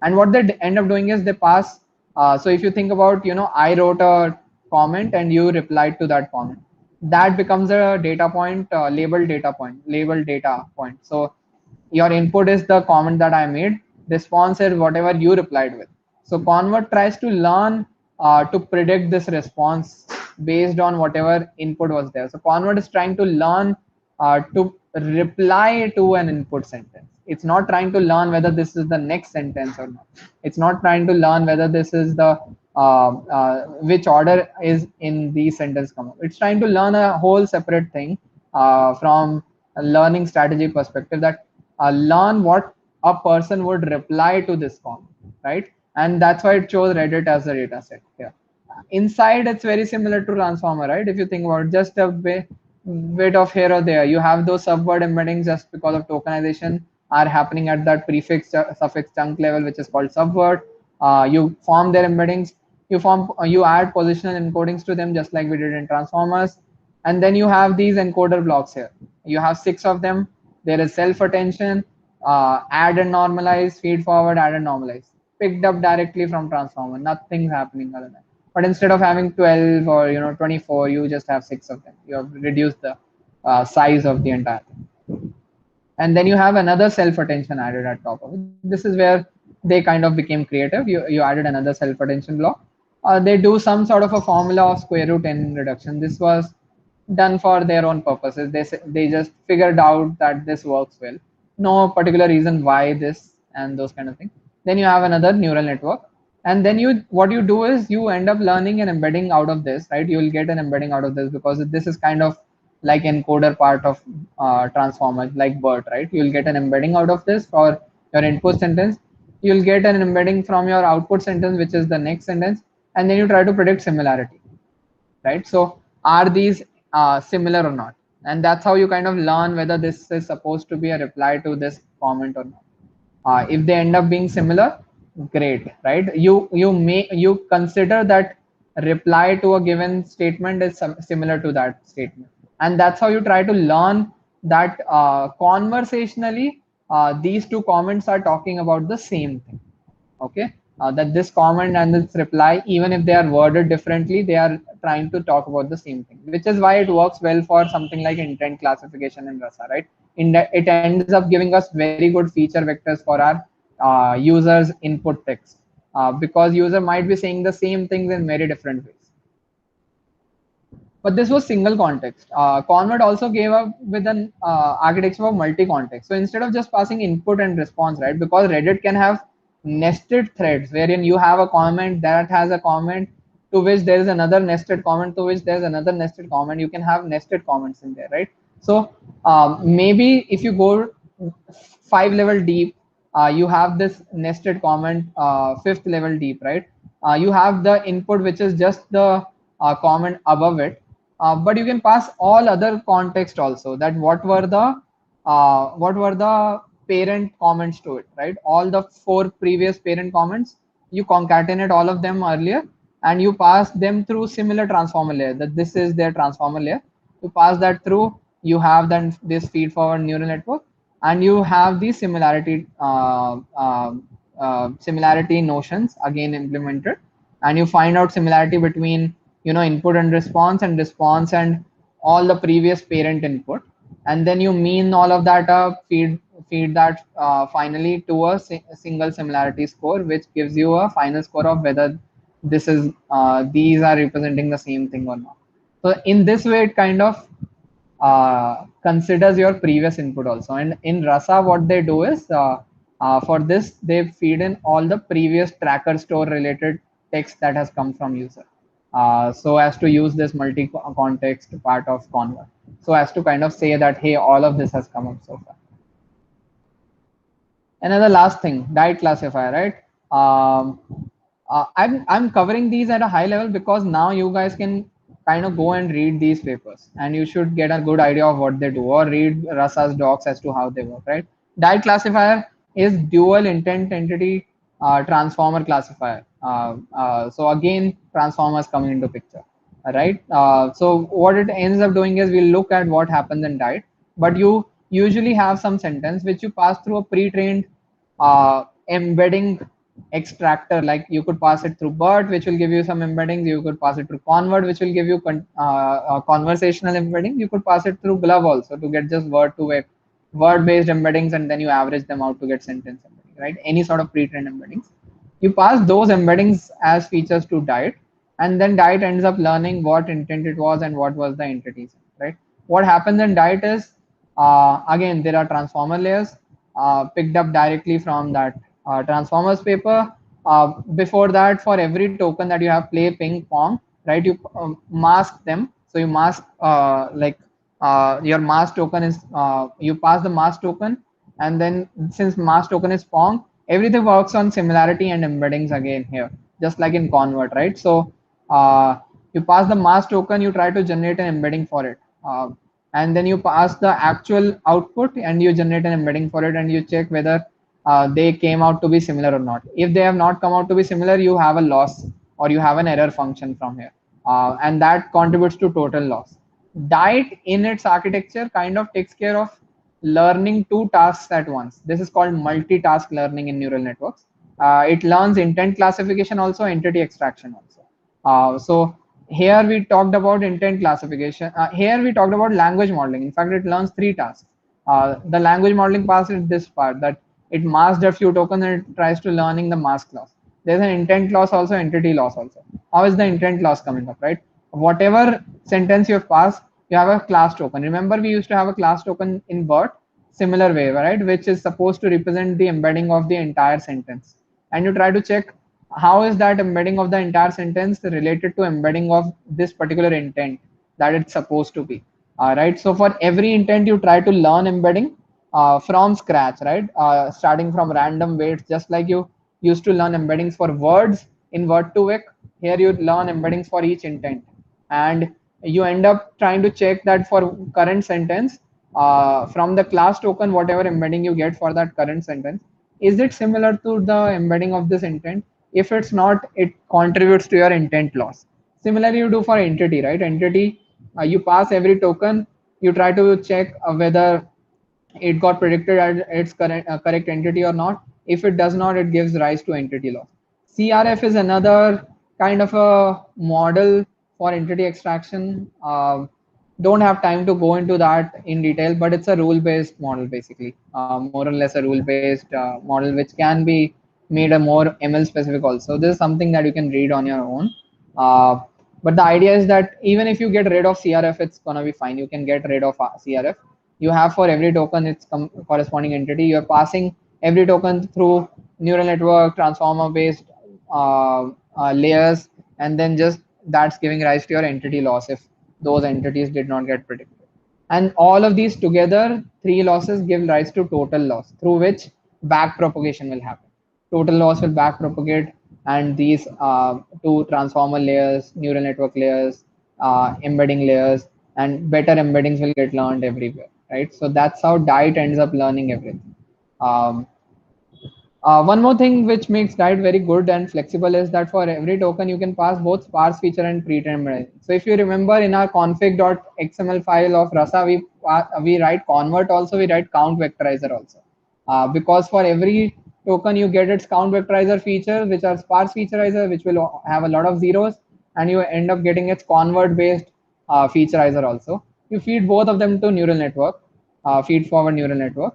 And what they end up doing is they pass. So if you think about, I wrote a comment and you replied to that comment, that becomes a data point, labeled data point. So your input is the comment that I made, response is whatever you replied with. So convert tries to learn to predict this response based on whatever input was there. So convert is trying to learn to reply to an input sentence. It's not trying to learn whether this is the next sentence or not. It's not trying to learn whether this is the which order is in the sentence come up. It's trying to learn a whole separate thing from a learning strategy perspective, that learn what a person would reply to this comment, right? And that's why it chose Reddit as a data set here. Inside, it's very similar to Transformer, right? If you think about it, just a bit of here or there, you have those subword embeddings just because of tokenization are happening at that prefix suffix chunk level, which is called subword. You form their embeddings, you add positional encodings to them, just like we did in Transformers. And then you have these encoder blocks here. You have 6 of them. There is self-attention, add and normalize, feed forward, add and normalize, picked up directly from Transformer. Nothing's happening other than that. But instead of having 12 or 24, you just have 6 of them. You have reduced the size of the entire thing. And then you have another self-attention added at top of it. This is where they kind of became creative. You added another self-attention block. They do some sort of a formula of square root n reduction. This was done for their own purposes. They just figured out that this works well. No particular reason why this and those kind of things. Then you have another neural network. And then what you do is you end up learning an embedding out of this, right? You will get an embedding out of this because this is kind of like encoder part of Transformer, like BERT, right? You'll get an embedding out of this for your input sentence. You'll get an embedding from your output sentence, which is the next sentence. And then you try to predict similarity, right? So are these similar or not? And that's how you kind of learn whether this is supposed to be a reply to this comment or not. If they end up being similar, great, right? You consider that reply to a given statement is similar to that statement, and that's how you try to learn that conversationally these two comments are talking about the same thing. Okay, that this comment and this reply, even if they are worded differently, they are trying to talk about the same thing, which is why it works well for something like intent classification in Rasa, right? It ends up giving us very good feature vectors for our users input text, because user might be saying the same things in very different ways. But this was single context. Convert also gave up with an architecture of multi-context. So instead of just passing input and response, right? Because Reddit can have nested threads wherein you have a comment that has a comment to which there is another nested comment to which there's another nested comment. You can have nested comments in there, right? So maybe if you go 5 level deep, you have this nested comment 5th level deep, right? You have the input which is just the comment above it, but you can pass all other context also, that what were the parent comments to it, right? All the 4 previous parent comments, you concatenate all of them earlier and you pass them through similar transformer layer, that this is their transformer layer. You pass that through, you have then this feed forward neural network, and you have these similarity notions again implemented, and you find out similarity between input and response and all the previous parent input, and then you mean all of that up, feed that finally to a single similarity score, which gives you a final score of whether this is these are representing the same thing or not. So in this way, it kind of considers your previous input also. And in Rasa, what they do is for this, they feed in all the previous tracker store related text that has come from user, so as to use this multi-context part of Convert, so as to kind of say that, hey, all of this has come up so far. Another last thing, diet classifier, right? I'm covering these at a high level because now you guys can kind of go and read these papers, and you should get a good idea of what they do, or read Rasa's docs as to how they work, right? Diet classifier is dual intent entity transformer classifier. So again, transformers coming into picture, right? So what it ends up doing is we'll look at what happens in diet, but you usually have some sentence which you pass through a pre-trained embedding extractor. Like you could pass it through BERT, which will give you some embeddings. You could pass it through Convert, which will give you conversational embedding. You could pass it through GloVe also to get just word-based embeddings, and then you average them out to get sentence embedding, right? Any sort of pre-trained embeddings. You pass those embeddings as features to Diet, and then Diet ends up learning what intent it was and what was the entities, right? What happens in Diet is, again, there are transformer layers picked up directly from that transformers paper. Before that, for every token that you have play ping pong, right, you mask them. So you mask your mask token is you pass the mask token, and then since mask token is pong, everything works on similarity and embeddings again here, just like in convert, right? So you pass the mask token, you try to generate an embedding for it, and then you pass the actual output and you generate an embedding for it, and you check whether they came out to be similar or not. If they have not come out to be similar, you have a loss or you have an error function from here, and that contributes to total loss. Diet in its architecture kind of takes care of learning two tasks at once. This is called multitask learning in neural networks. It learns intent classification also, entity extraction also. So here we talked about intent classification. Here we talked about language modeling. In fact, it learns three tasks. The language modeling part is this part, that it masked a few tokens and it tries to learning the mask loss. There's an intent loss also, entity loss also. How is the intent loss coming up, right? Whatever sentence you have passed, you have a class token. Remember, we used to have a class token in BERT, similar way, right? Which is supposed to represent the embedding of the entire sentence. And you try to check how is that embedding of the entire sentence related to embedding of this particular intent that it's supposed to be. Right. So for every intent, you try to learn embedding from scratch, right? Starting from random weights, just like you used to learn embeddings for words in Word2Vec. Here you learn embeddings for each intent, and you end up trying to check that for current sentence, from the class token, whatever embedding you get for that current sentence, is it similar to the embedding of this intent? If it's not, it contributes to your intent loss. Similarly, you do for entity, right? Entity, you pass every token, you try to check whether it got predicted as its correct entity or not. If it does not, it gives rise to entity loss. CRF is another kind of a model for entity extraction. Don't have time to go into that in detail, but it's a rule-based model, basically, more or less a rule-based model, which can be made a more ML specific also. This is something that you can read on your own. But the idea is that even if you get rid of CRF, it's gonna be fine. You can get rid of CRF. You have for every token its corresponding entity. You're passing every token through neural network, transformer based layers, and then just that's giving rise to your entity loss if those entities did not get predicted. And all of these together, three losses give rise to total loss, through which back propagation will happen. Total loss will back propagate, and these two transformer layers, neural network layers, embedding layers, and better embeddings will get learned everywhere, right? So that's how Diet ends up learning everything. One more thing which makes Diet very good and flexible is that for every token, you can pass both sparse feature and pre-trained embedding. So if you remember in our config.xml file of Rasa, we write convert also, we write count vectorizer also. Because for every token, you get its count vectorizer feature, which are sparse featureizer, which will have a lot of zeros, and you end up getting its convert based featureizer also. You feed both of them to neural network, feed forward neural network.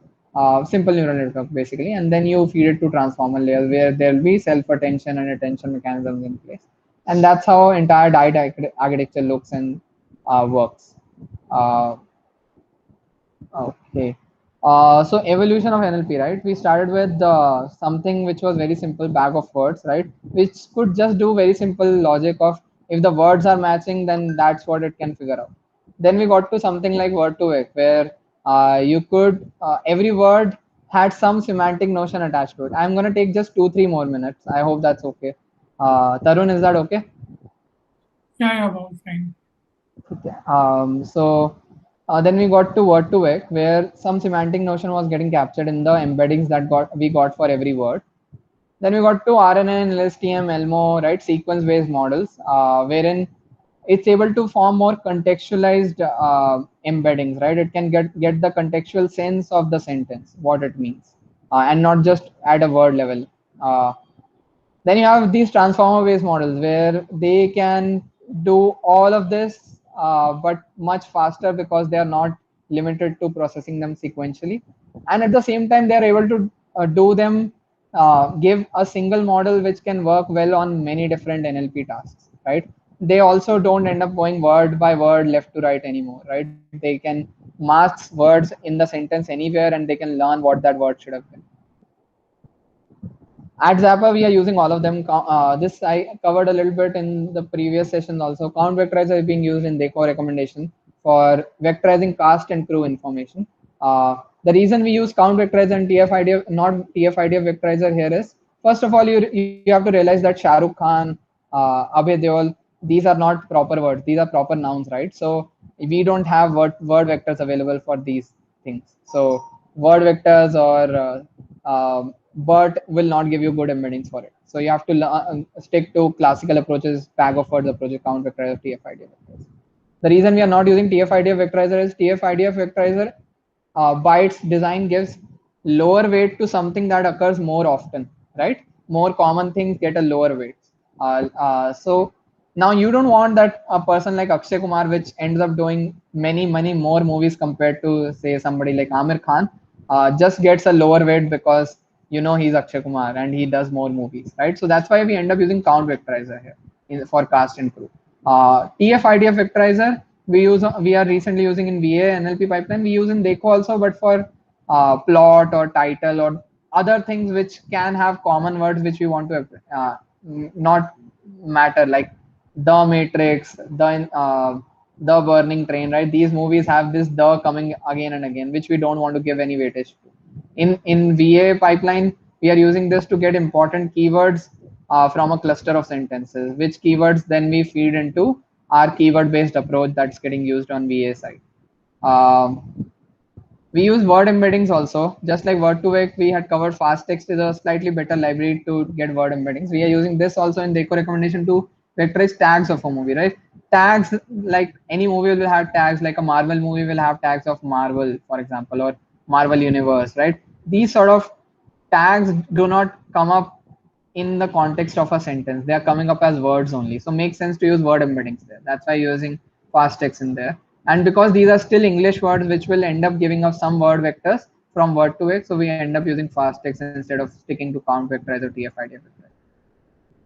Simple neural network basically, and then you feed it to transformer layer where there will be self-attention and attention mechanisms in place, and that's how entire Diet architecture looks and works. Okay, so evolution of NLP, right? We started with something which was very simple, bag of words, right? Which could just do very simple logic of if the words are matching, then that's what it can figure out. Then we got to something like Word2Vec, where you could every word had some semantic notion attached to it. I'm gonna take just 2-3 more minutes. I hope that's okay. Tarun, is that okay? Yeah, about fine. Okay. So then we got to Word2Vec, where some semantic notion was getting captured in the embeddings that we got for every word. Then we got to RNN, LSTM, Elmo, right? Sequence-based models, wherein it's able to form more contextualized embeddings, right? It can get the contextual sense of the sentence, what it means, and not just at a word level. Then you have these transformer-based models where they can do all of this, but much faster because they are not limited to processing them sequentially. And at the same time, they are able to do them give a single model which can work well on many different NLP tasks, right? They also don't end up going word by word left to right anymore, right? They can mask words in the sentence anywhere and they can learn what that word should have been. At Zappa, we are using all of them. This I covered a little bit in the previous session also. Count vectorizer is being used in Deco recommendation for vectorizing cast and crew information. The reason we use count vectorizer and TF-IDF, not TF-IDF vectorizer here is, first of all, you have to realize that Shah Rukh Khan, Abhay Deol, these are not proper words. These are proper nouns, right? So we don't have word vectors available for these things. So word vectors or BERT will not give you good embeddings for it. So you have to stick to classical approaches, bag of words approaches, count vectorizer, TF-IDF vectorizer. The reason we are not using TF-IDF vectorizer is TF-IDF vectorizer by its design gives lower weight to something that occurs more often, right? More common things get a lower weight. So now you don't want that a person like Akshay Kumar, which ends up doing many more movies compared to say somebody like Amir Khan, just gets a lower weight because you know he's Akshay Kumar and he does more movies, right? So that's why we end up using count vectorizer here for cast and crew. TF-IDF vectorizer we are recently using in VA NLP pipeline. We use in Deco also, but for plot or title or other things which can have common words which we want to not matter, like The Matrix, the Burning Train, right? These movies have this the coming again and again, which we don't want to give any weightage to. In VA pipeline, we are using this to get important keywords from a cluster of sentences, which keywords then we feed into our keyword-based approach that's getting used on VA side. We use word embeddings also, just like Word2Vec. We had covered fast text is a slightly better library to get word embeddings. We are using this also in Deco recommendation to vectorize tags of a movie, right? Tags, like any movie will have tags, like a Marvel movie will have tags of Marvel, for example, or Marvel Universe, right? These sort of tags do not come up in the context of a sentence. They are coming up as words only. So makes sense to use word embeddings there. That's why using fast text in there. And because these are still English words, which will end up giving us some word vectors from Word2Vec, so we end up using fast text instead of sticking to count vectorizer or TF-IDF vectorizer.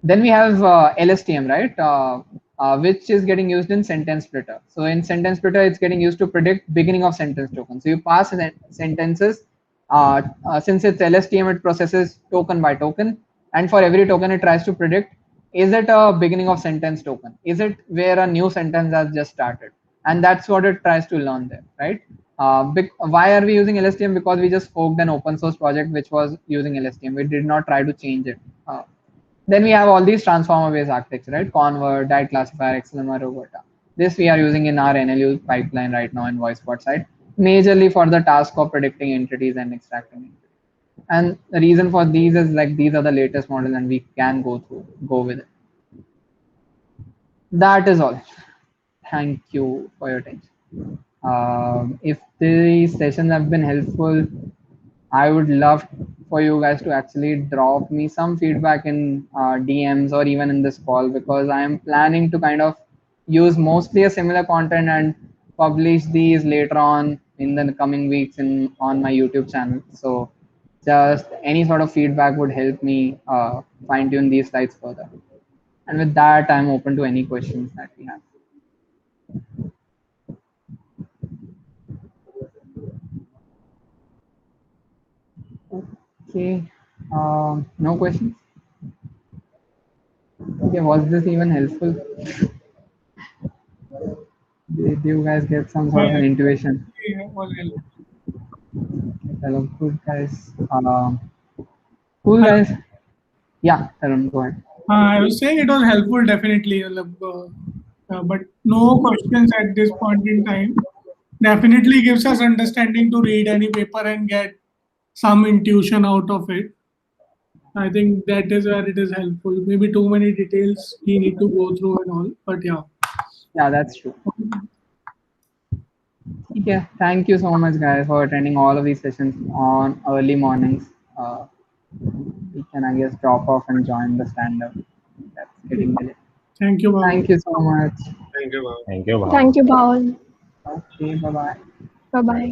Then we have LSTM, right? Which is getting used in sentence splitter. So in sentence splitter, it's getting used to predict beginning of sentence token. So you pass sentences. Since it's LSTM, it processes token by token. And for every token, it tries to predict, is it a beginning of sentence token? Is it where a new sentence has just started? And that's what it tries to learn there, right? Why are we using LSTM? Because we just forked an open source project which was using LSTM. We did not try to change it. Then we have all these transformer-based architecture, right? Convert, Diet Classifier, XLMR, Roberta. This we are using in our NLU pipeline right now in VoiceBot side, majorly for the task of predicting entities and extracting entities. And the reason for these is like these are the latest models and we can go with it. That is all. Thank you for your attention. If these sessions have been helpful, I would love for you guys to actually drop me some feedback in DMs or even in this call, because I am planning to kind of use mostly a similar content and publish these later on in the coming weeks on my YouTube channel. So just any sort of feedback would help me fine tune these slides further. And with that, I'm open to any questions that we have. Okay, no questions? Okay, was this even helpful? Did you guys get some sort of an intuition? Yeah, well, Hello, good guys. Cool guys. Yeah, Tarun, go ahead. I was saying it was helpful, definitely, but no questions at this point in time. Definitely gives us understanding to read any paper and get some intuition out of it. I think that is where it is helpful. Maybe too many details we need to go through and all, but yeah. Yeah, that's true. Yeah, thank you so much, guys, for attending all of these sessions on early mornings. We can, I guess, drop off and join the stand-up. That's getting late. Thank you, Bhavan. Thank you so much. Thank you, Bhavan. Thank you, Bhavan. Thank you, Bhavan. Okay, bye-bye. Bye-bye.